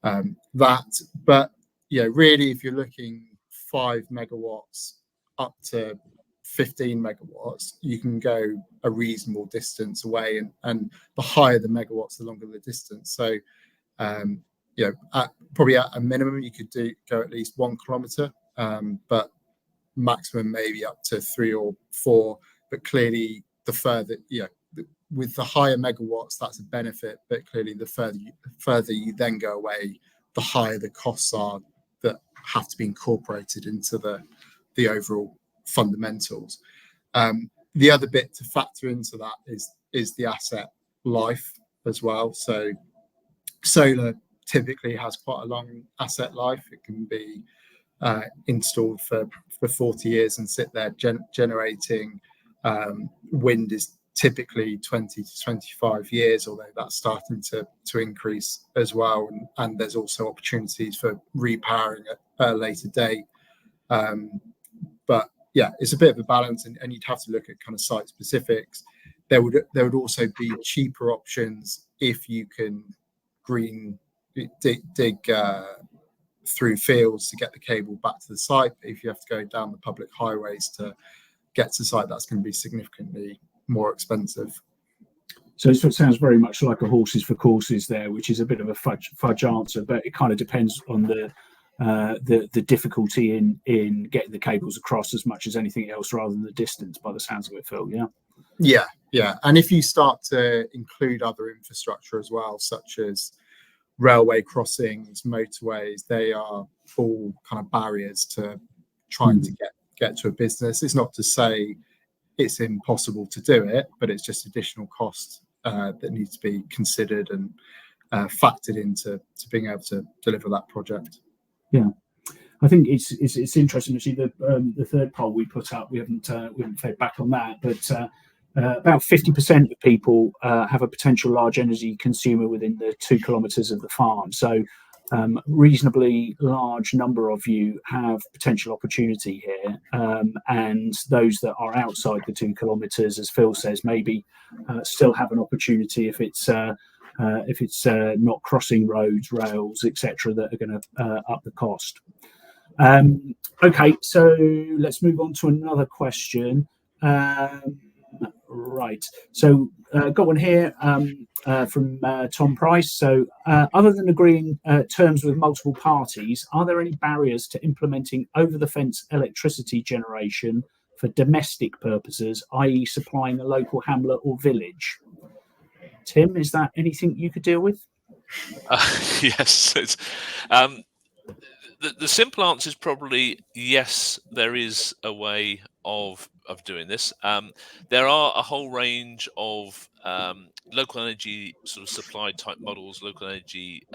that. But really, if you're looking 5 megawatts up to 15 megawatts, you can go a reasonable distance away, and the higher the megawatts, the longer the distance. So probably at a minimum you could go at least 1 kilometre, but maximum maybe up to 3 or 4. But clearly the further with the higher megawatts, that's a benefit, but clearly the further you then go away, the higher the costs are that have to be incorporated into the overall fundamentals. The other bit to factor into that is the asset life as well. So solar typically has quite a long asset life. It can be installed for 40 years and sit there generating. Wind is typically 20 to 25 years, although that's starting to increase as well. And there's also opportunities for repowering at a later date. But yeah, it's a bit of a balance, and you'd have to look at kind of site specifics. There would also be cheaper options if you can dig through fields to get the cable back to the site. If you have to go down the public highways to get to site, that's going to be significantly more expensive.
So it sounds very much like a horses for courses there, which is a bit of a fudge answer, but it kind of depends on the difficulty in getting the cables across as much as anything else, rather than the distance, by the sounds of it, Phil.
Yeah. And if you start to include other infrastructure as well, such as railway crossings, motorways, they are all kind of barriers to trying to get to a business. It's not to say it's impossible to do it, but it's just additional cost that needs to be considered and factored into being able to deliver that project.
Yeah, I think it's interesting to see the third poll we put up. We haven't fed back on that, but about 50% of people have a potential large energy consumer within the 2 kilometres of the farm. So reasonably large number of you have potential opportunity here, and those that are outside the 2 kilometres, as Phil says, maybe still have an opportunity if it's not crossing roads, rails, etc., that are going to up the cost. Okay, so let's move on to another question. Right, so got one here from Tom Price. So other than agreeing terms with multiple parties, are there any barriers to implementing over-the-fence electricity generation for domestic purposes, i.e. supplying a local hamlet or village? Tim, is that anything you could deal with?
Yes. It's, the simple answer is probably yes, there is a way of doing this. There are a whole range of local energy sort of supply type models, local energy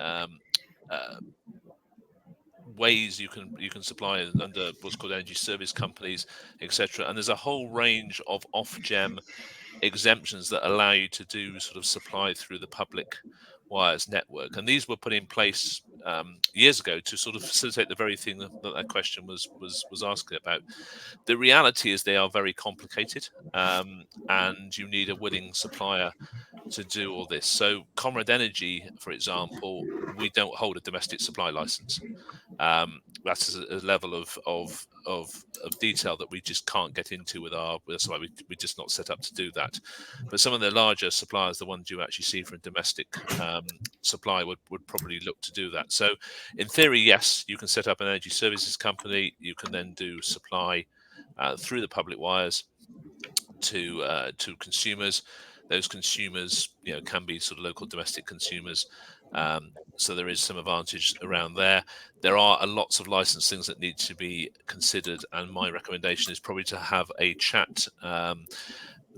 ways you can supply under what's called energy service companies, etc. And there's a whole range of off-gem exemptions that allow you to do sort of supply through the public wires network, and these were put in place years ago to sort of facilitate the very thing that question was asking about. The reality is they are very complicated, and you need a willing supplier to do all this. So Conrad Energy, for example, we don't hold a domestic supply license. That's a level of detail that we just can't get into with our. That's why we're just not set up to do that. But some of the larger suppliers, the ones you actually see for a domestic supply, would probably look to do that. So, in theory, yes, you can set up an energy services company. You can then do supply through the public wires to consumers. Those consumers, can be sort of local domestic consumers. So there is some advantage around there. There are lots of license things that need to be considered, and my recommendation is probably to have a chat.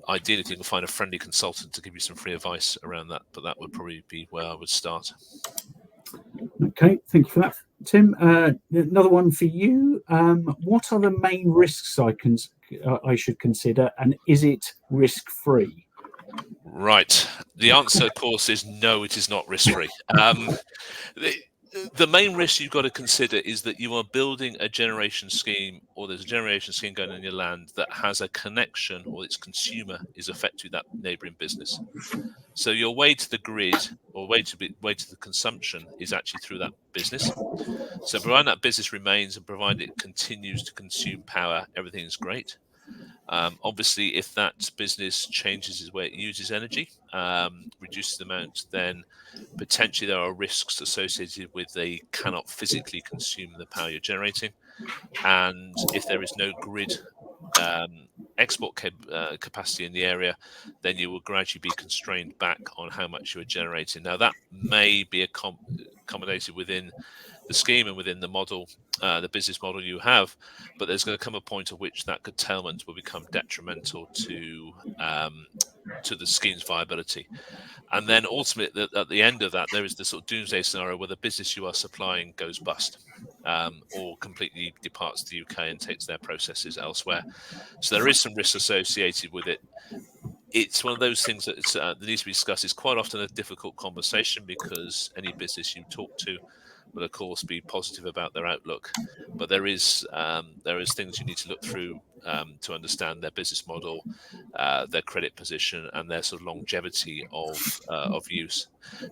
Ideally, if you can find a friendly consultant to give you some free advice around that, but that would probably be where I would start.
Okay, thank you for that, Tim. Another one for you. What are the main risks I should consider, and is it risk-free?
Right. The answer, of course, is no, it is not risk-free. The main risk you've got to consider is that you are building a generation scheme, or there's a generation scheme going on your land that has a connection, or its consumer is affected that neighbouring business. So your way to the grid, or way to the consumption, is actually through that business. So provided that business remains and provided it continues to consume power, everything is great. Obviously, if that business changes the way it uses energy, reduces the amount, then potentially there are risks associated with they cannot physically consume the power you're generating. And if there is no grid export capacity in the area, then you will gradually be constrained back on how much you are generating. Now, that may be accommodated within the scheme and within the model, the business model you have, but there's going to come a point at which that curtailment will become detrimental to the scheme's viability. And then ultimately, at the end of that, there is the sort of doomsday scenario where the business you are supplying goes bust, or completely departs the UK and takes their processes elsewhere. So there is some risk associated with it. It's one of those things that needs to be discussed. It's quite often a difficult conversation because any business you talk to will, of course, be positive about their outlook. But there is things you need to look through to understand their business model, their credit position, and their sort of longevity of use.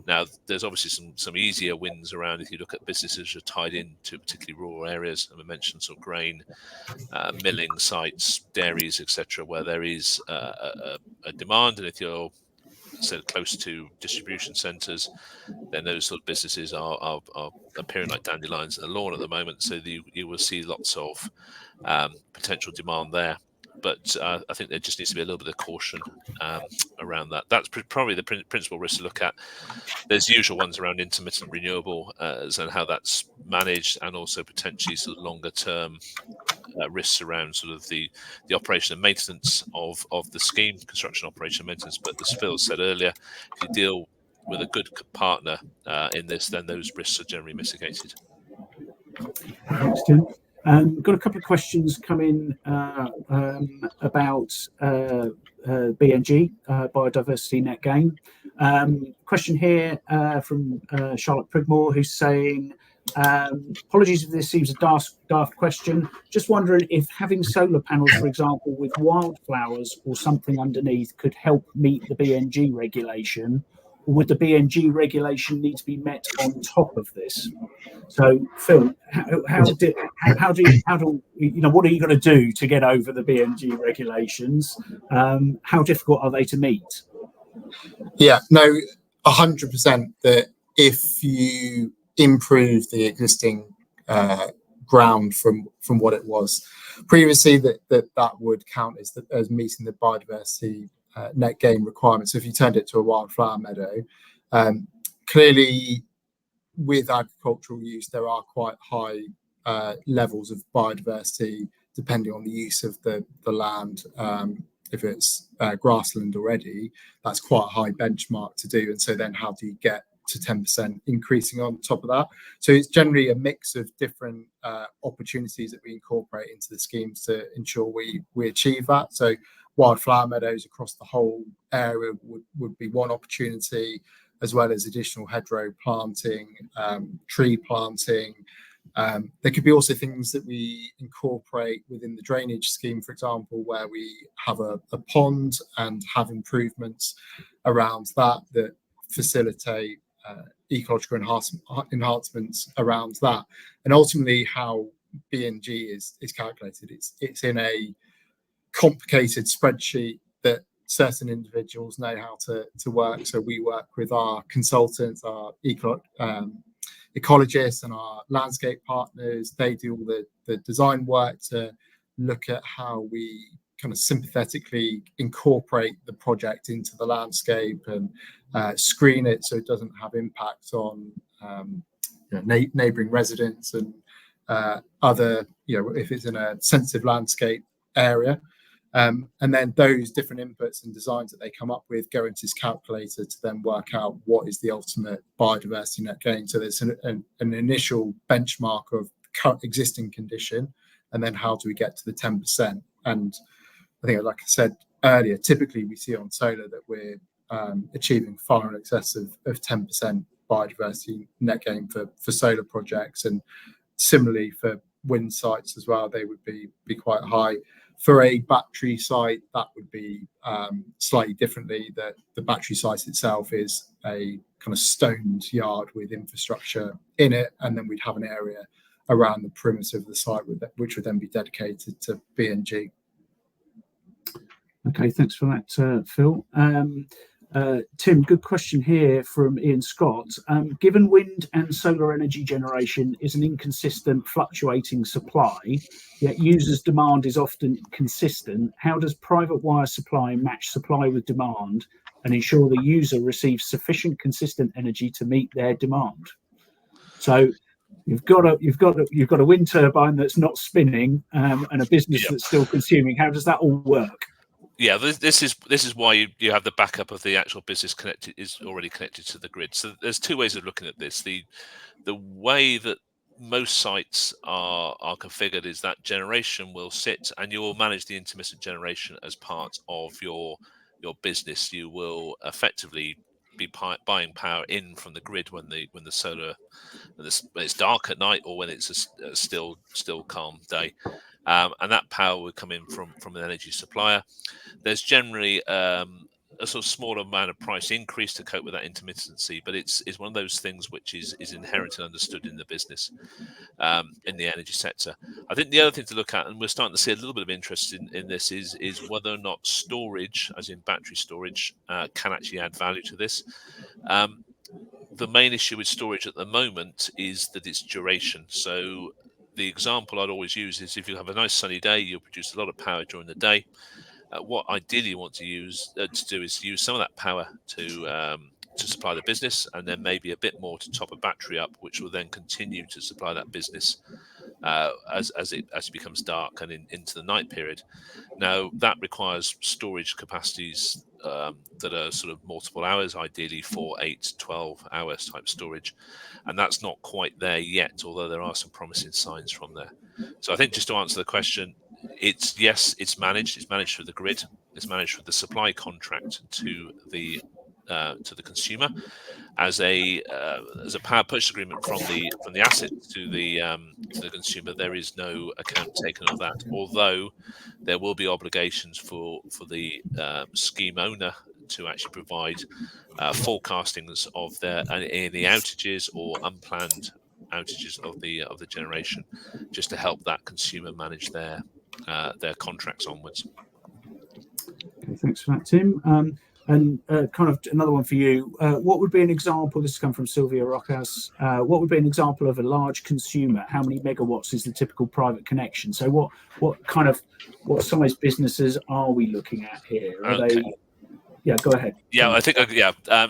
Now, there's obviously some easier wins around if you look at businesses that are tied into particularly rural areas, and we mentioned sort of grain, milling sites, dairies, etc., where there is a demand, and if you're close to distribution centres, then those sort of businesses are appearing like dandelions in the lawn at the moment. So you will see lots of potential demand there. But I think there just needs to be a little bit of caution around that. That's probably the principal risk to look at. There's usual ones around intermittent renewable and how that's managed, and also potentially sort of longer term risks around sort of the operation and maintenance of the scheme, construction, operation and maintenance. But as Phil said earlier, if you deal with a good partner in this, then those risks are generally mitigated.
Thanks, Tim. Got a couple of questions come in about BNG, biodiversity net gain. Question here from Charlotte Prigmore, who's saying, apologies if this seems a daft question. Just wondering if having solar panels, for example, with wildflowers or something underneath could help meet the BNG regulation, or would the BNG regulation need to be met on top of this? So, Phil, what are you going to do to get over the BNG regulations? How difficult are they to meet?
Yeah, no, 100% that if you improve the existing ground from what it was previously, that would count as meeting the biodiversity net gain requirements. So if you turned it to a wildflower meadow, clearly with agricultural use, there are quite high levels of biodiversity depending on the use of the land. If it's grassland already, that's quite a high benchmark to do. And so then how do you get to 10% increasing on top of that? So it's generally a mix of different opportunities that we incorporate into the schemes to ensure we achieve that. So wildflower meadows across the whole area would be one opportunity, as well as additional hedgerow planting, tree planting. There could be also things that we incorporate within the drainage scheme, for example, where we have a pond and have improvements around that facilitate ecological enhancements around that. And ultimately how BNG is calculated, it's in a complicated spreadsheet that certain individuals know how to work. So we work with our consultants, our ecologists and our landscape partners. They do all the design work to look at how we kind of sympathetically incorporate the project into the landscape and screen it so it doesn't have impacts on neighbouring residents and other, if it's in a sensitive landscape area. And then those different inputs and designs that they come up with go into this calculator to then work out what is the ultimate biodiversity net gain. So there's an initial benchmark of current existing condition, and then how do we get to the 10%? And I think, like I said earlier, typically we see on solar that we're achieving far in excess of 10% biodiversity net gain for solar projects. And similarly for wind sites as well, they would be quite high. For a battery site, that would be slightly differently. The battery site itself is a kind of stoned yard with infrastructure in it, and then we'd have an area around the perimeter of the site which would then be dedicated to BNG.
Okay, thanks for that, Phil. Tim, good question here from Ian Scott. Given wind and solar energy generation is an inconsistent, fluctuating supply, yet users' demand is often consistent, how does private wire supply match supply with demand and ensure the user receives sufficient, consistent energy to meet their demand? So you've got a wind turbine that's not spinning and a business that's still consuming. How does that all work?
Yeah, this is why you have the backup of the actual business already connected to the grid. So there's two ways of looking at this. The way that most sites are configured is that generation will sit, and you will manage the intermittent generation as part of your business. You will effectively be buying power in from the grid when the solar, when it's dark at night or when it's a still calm day. And that power would come in from an energy supplier. There's generally a sort of small amount of price increase to cope with that intermittency, but it's one of those things which is inherent and understood in the business, in the energy sector. I think the other thing to look at, and we're starting to see a little bit of interest in this, is whether or not storage, as in battery storage, can actually add value to this. The main issue with storage at the moment is that it's duration. So the example I'd always use is if you have a nice sunny day, you'll produce a lot of power during the day. What ideally you want to do is use some of that power to supply the business, and then maybe a bit more to top a battery up, which will then continue to supply that business as it becomes dark and into the night period. Now that requires storage capacities that are sort of multiple hours, ideally 4, 8, 12 hours type storage, and that's not quite there yet, although there are some promising signs from there. So I think, just to answer the question, it's managed through the grid, it's managed with the supply contract to the consumer as a power purchase agreement from the asset to the consumer. There is no account taken of that, although there will be obligations for the scheme owner to actually provide forecastings of any outages or unplanned outages of the generation, just to help that consumer manage their contracts onwards.
Okay, thanks for that, Tim. And kind of another one for you. What would be an example? This has come from Sylvia Rockhouse. What would be an example of a large consumer? How many megawatts is the typical private connection? So what size businesses are we looking at here? Are
Okay.
they? Yeah, go ahead.
Yeah, I think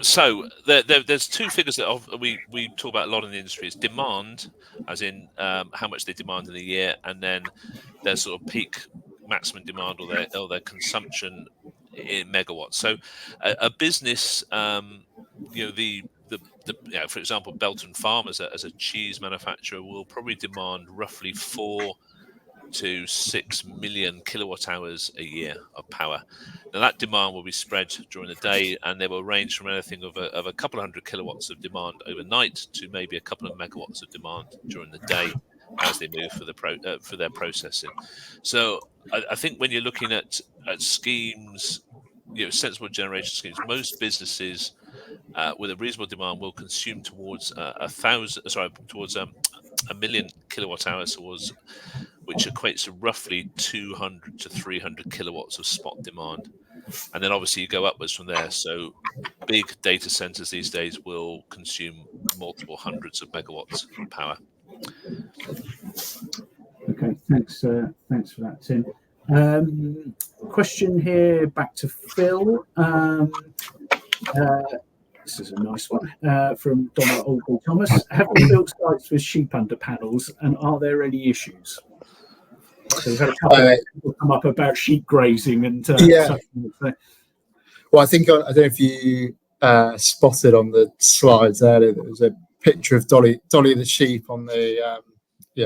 so there's two figures that we talk about a lot in the industry. Is demand, as in how much they demand in a year, and then their sort of peak maximum demand or their consumption in megawatts. So a business, for example, Belton Farm as a cheese manufacturer will probably demand roughly 4 to 6 million kilowatt hours a year of power. Now that demand will be spread during the day, and they will range from anything of a couple of hundred kilowatts of demand overnight to maybe a couple of megawatts of demand during the day as they move for their processing. So I think when you're looking at schemes, sensible generation schemes, most businesses with a reasonable demand will consume towards a million kilowatt hours, which equates to roughly 200 to 300 kilowatts of spot demand. And then obviously you go upwards from there. So big data centers these days will consume multiple hundreds of megawatts of power.
Okay, thanks for that, Tim. Question here back to Phil. This is a nice one from Donna Oldbull Thomas. Have you built sites with sheep under panels, and are there any issues? So we've had a couple of people come up about sheep grazing and stuff.
Well, I think, I don't know if you spotted on the slides earlier, there was a picture of Dolly the sheep on the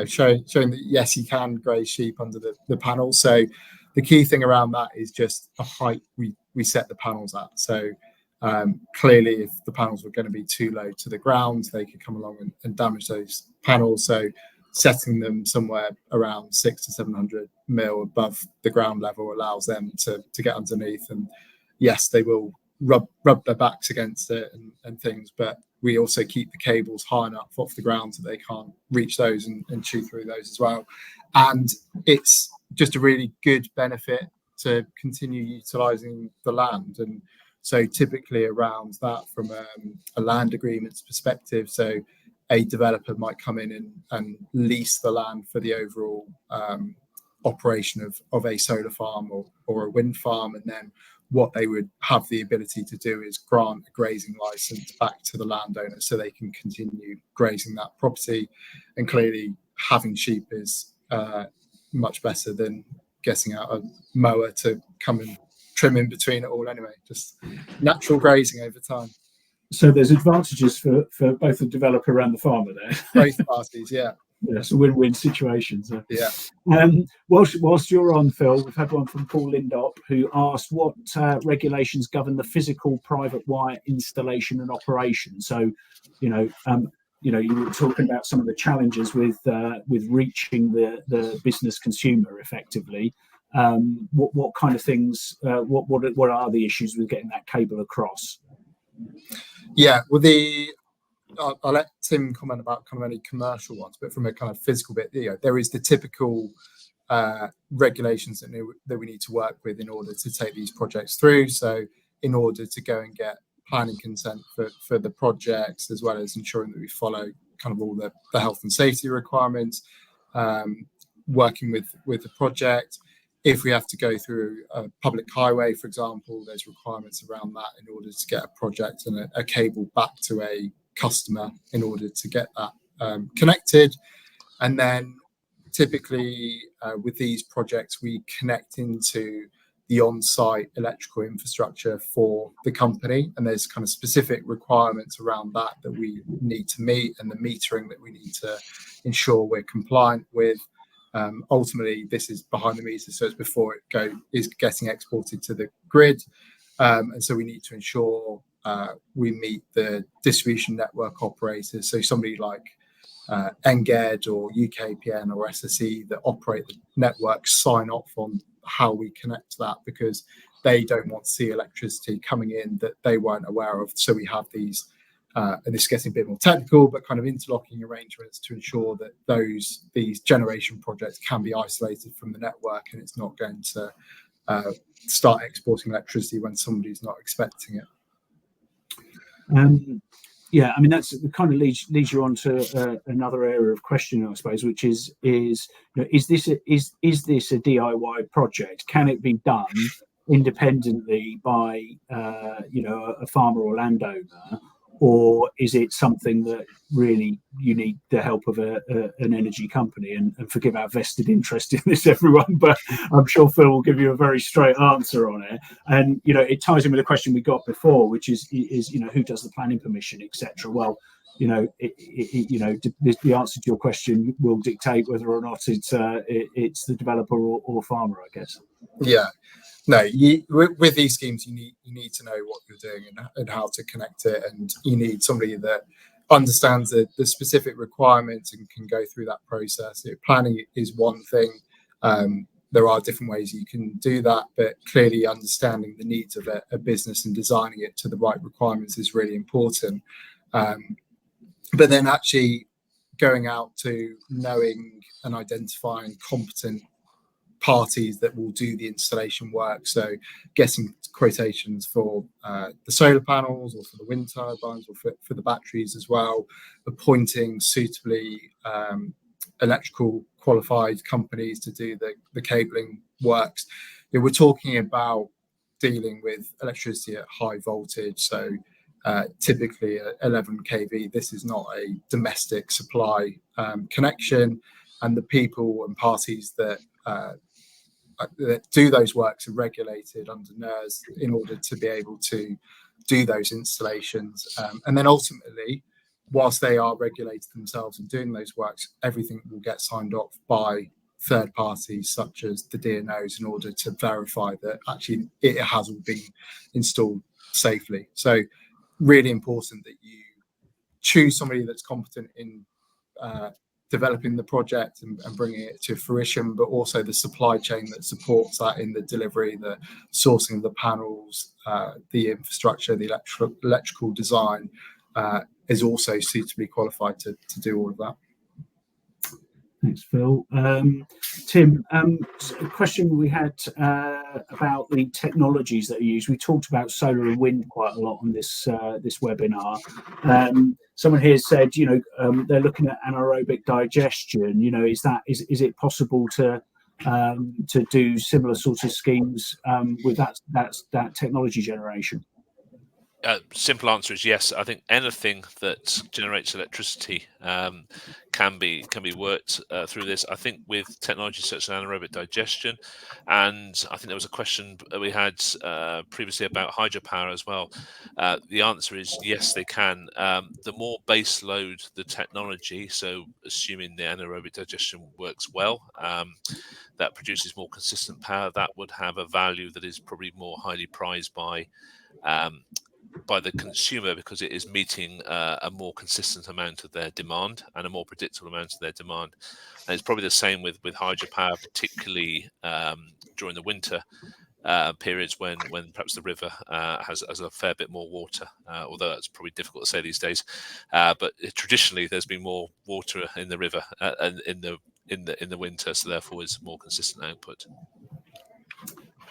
showing that yes, you can graze sheep under the panel. So the key thing around that is just the height we set the panels at. So clearly, if the panels were going to be too low to the ground, they could come along and damage those panels. So setting them somewhere around 600 to 700 mil above the ground level allows them to get underneath. And yes, they will rub their backs against it and things, but we also keep the cables high enough off the ground so they can't reach those and chew through those as well. And it's just a really good benefit to continue utilising the land. And so typically around that, from a land agreements perspective, so a developer might come in and lease the land for the overall operation of a solar farm or a wind farm, and then what they would have the ability to do is grant a grazing license back to the landowner so they can continue grazing that property. And clearly having sheep is much better than getting out a mower to come and trim in between it all anyway. Just natural grazing over time.
So there's advantages for both the developer and the farmer there.
Both parties, yeah.
Yeah, it's a win-win situation. So.
Yeah.
Whilst you're on, Phil, we've had one from Paul Lindop who asked what regulations govern the physical private wire installation and operation. So, you were talking about some of the challenges with reaching the business consumer effectively. what kind of things, what are the issues with getting that cable across?
Yeah, well, I'll let Tim comment about kind of any commercial ones, but from a kind of physical bit, there is the typical regulations that we need to work with in order to take these projects through. So in order to go and get planning consent for the projects, as well as ensuring that we follow kind of all the health and safety requirements, working with the project. If we have to go through a public highway, for example, there's requirements around that in order to get a project and a cable back to a customer in order to get that connected. And then typically with these projects, we connect into the on-site electrical infrastructure for the company, and there's kind of specific requirements around that we need to meet, and the metering that we need to ensure we're compliant with. Ultimately, this is behind the meter, so it's before it is getting exported to the grid, and so we need to ensure we meet the distribution network operators. So somebody like NGED or UKPN or SSE that operate the network sign off on how we connect that, because they don't want to see electricity coming in that they weren't aware of. So we have these, and this is getting a bit more technical, but kind of interlocking arrangements to ensure that these generation projects can be isolated from the network, and it's not going to start exporting electricity when somebody's not expecting it.
Yeah, I mean, that's kind of leads you on to another area of question, I suppose, which is this a DIY project? Can it be done independently by a farmer or landowner, or is it something that really you need the help of an energy company? And forgive our vested interest in this, everyone, but I'm sure Phil will give you a very straight answer on it. And it ties in with the question we got before, which is who does the planning permission, etc. Well, the answer to your question will dictate whether or not it's the developer or farmer, I guess.
Yeah. No, with these schemes, you need to know what you're doing and how to connect it, and you need somebody that understands the specific requirements and can go through that process. Planning is one thing. There are different ways you can do that, but clearly understanding the needs of a business and designing it to the right requirements is really important. But then actually going out to knowing and identifying competent parties that will do the installation work, so getting quotations for the solar panels or for the wind turbines or for the batteries as well, appointing suitably electrical qualified companies to do the cabling works. We're talking about dealing with electricity at high voltage, so typically at 11 kV. This is not a domestic supply connection, and the people and parties that do those works are regulated under NERS in order to be able to do those installations. And then ultimately, whilst they are regulated themselves and doing those works, everything will get signed off by third parties such as the DNOs in order to verify that actually it has all been installed safely. So really important that you choose somebody that's competent in developing the project and bringing it to fruition, but also the supply chain that supports that in the delivery, the sourcing of the panels, the infrastructure, the electrical design is also suitably qualified to do all of that.
Thanks, Phil. Tim, a question we had about the technologies that are used. We talked about solar and wind quite a lot on this webinar. Someone here said, they're looking at anaerobic digestion. Is it possible to do similar sorts of schemes with that technology generation?
Simple answer is yes. I think anything that generates electricity can be worked through this. I think with technology such as anaerobic digestion, and I think there was a question that we had previously about hydropower as well. The answer is yes, they can. The more base load the technology, so assuming the anaerobic digestion works well, that produces more consistent power, that would have a value that is probably more highly prized by by the consumer because it is meeting a more consistent amount of their demand and a more predictable amount of their demand. And it's probably the same with hydropower, particularly during the winter periods when perhaps the river has a fair bit more water, although that's probably difficult to say these days. But traditionally, there's been more water in the river and in the winter, so therefore is more consistent output.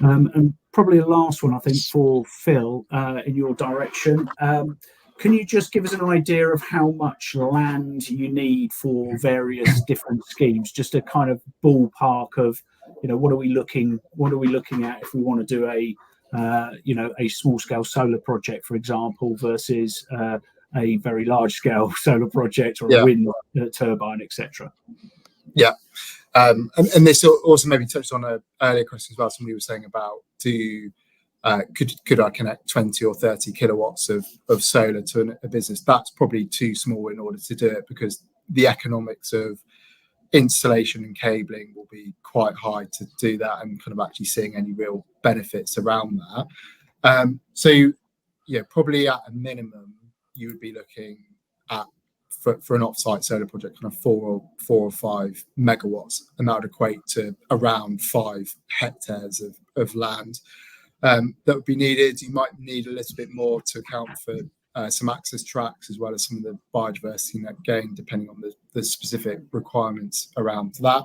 And probably the last one, I think, for Phil, in your direction. Can you just give us an idea of how much land you need for various different schemes? Just a kind of ballpark of, what are we looking at if we want to do a small scale solar project, for example, versus a very large scale solar project or a wind turbine, etc.
Yeah. And this also maybe touched on an earlier question as well. Somebody was saying about could I connect 20 or 30 kilowatts of solar to a business? That's probably too small in order to do it, because the economics of installation and cabling will be quite high to do that, and kind of actually seeing any real benefits around that. So probably at a minimum you would be looking at, for an off-site solar project, kind of 4 or 5 megawatts, and that would equate to around 5 hectares of land that would be needed. You might need a little bit more to account for some access tracks, as well as some of the biodiversity net gain, depending on the specific requirements around that.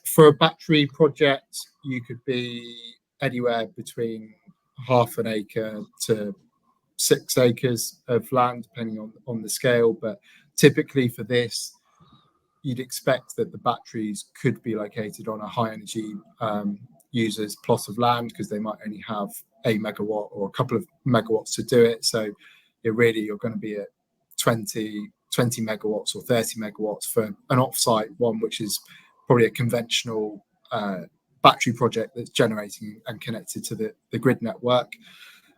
For a battery project, you could be anywhere between half an acre to 6 acres of land, depending on the scale. But typically for this, you'd expect that the batteries could be located on a high energy user's plot of land, because they might only have a megawatt or a couple of megawatts to do it. So you're going to be at 20 megawatts or 30 megawatts for an off-site one, which is probably a conventional battery project that's generating and connected to the grid network.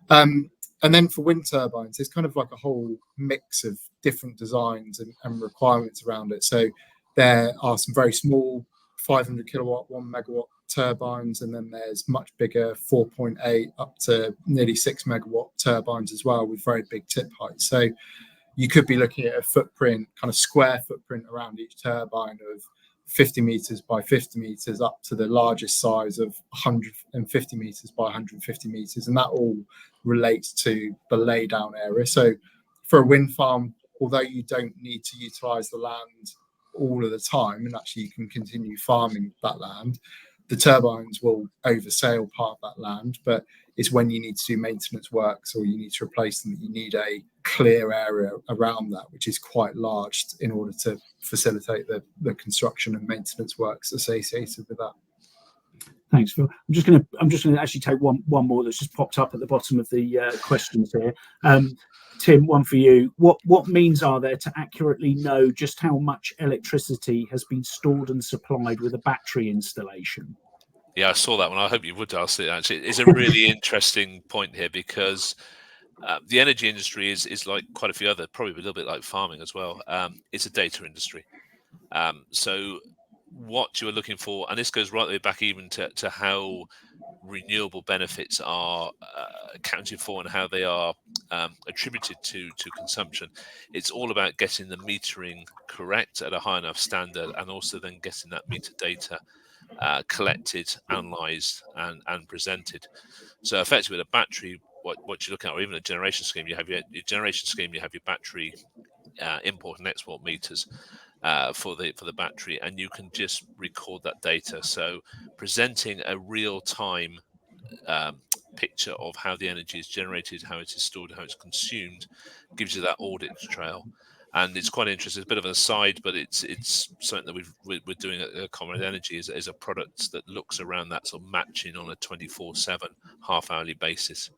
And then for wind turbines, there's kind of like a whole mix of different designs and requirements around it. So there are some very small 500 kilowatt, 1 megawatt turbines, and then there's much bigger 4.8 up to nearly 6 megawatt turbines as well, with very big tip heights. So you could be looking at a footprint, kind of square footprint around each turbine of 50 meters by 50 meters, up to the largest size of 150 meters by 150 meters, and that all relates to the laydown area. So for a wind farm, although you don't need to utilize the land all of the time, and actually you can continue farming that land, the turbines will oversail part of that land. But it's when you need to do maintenance works or you need to replace them that you need a clear area around that, which is quite large, in order to facilitate the construction and maintenance works associated with that.
Thanks, Phil. I'm just going to actually take one more that's just popped up at the bottom of the questions here. Tim, one for you. What means are there to accurately know just how much electricity has been stored and supplied with a battery installation?
Yeah, I saw that one. I hope you would ask it. Actually, it's a really interesting point here, because the energy industry is like quite a few other, probably a little bit like farming as well. It's a data industry. So what you are looking for, and this goes right the way back even to how renewable benefits are accounted for and how they are attributed to consumption. It's all about getting the metering correct at a high enough standard, and also then getting that meter data collected, analysed, and presented. So effectively with a battery, what you're looking at, or even a generation scheme, you have your generation scheme, you have your battery import and export meters for the battery, and you can just record that data. So presenting a real-time picture of how the energy is generated, how it is stored, how it's consumed, gives you that audit trail. And it's quite interesting. It's a bit of an aside, but it's something that we're doing at Conrad Energy is a product that looks around that sort of matching on a 24/7 half-hourly basis.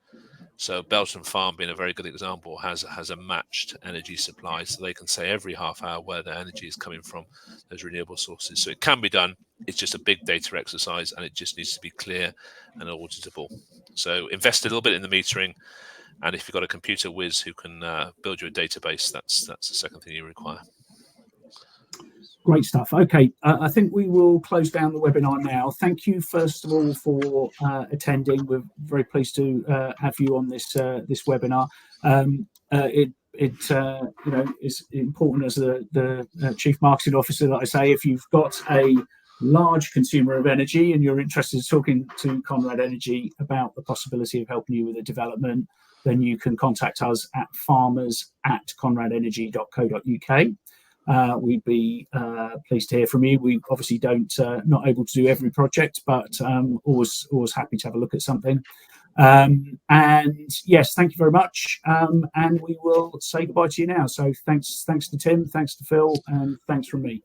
So Belton Farm, being a very good example, has a matched energy supply, so they can say every half hour where their energy is coming from, those renewable sources. So it can be done. It's just a big data exercise, and it just needs to be clear and auditable. So invest a little bit in the metering, and if you've got a computer whiz who can build you a database, that's the second thing you require.
Great stuff. Okay, I think we will close down the webinar now. Thank you, first of all, for attending. We're very pleased to have you on this this webinar. It you know, is important as the Chief Marketing Officer that I say, if you've got a large consumer of energy and you're interested in talking to Conrad Energy about the possibility of helping you with a development, then you can contact us at farmers@conradenergy.co.uk. We'd be pleased to hear from you. We obviously not able to do every project, but always happy to have a look at something. And yes, thank you very much. And we will say goodbye to you now. So thanks to Tim, thanks to Phil, and thanks from me.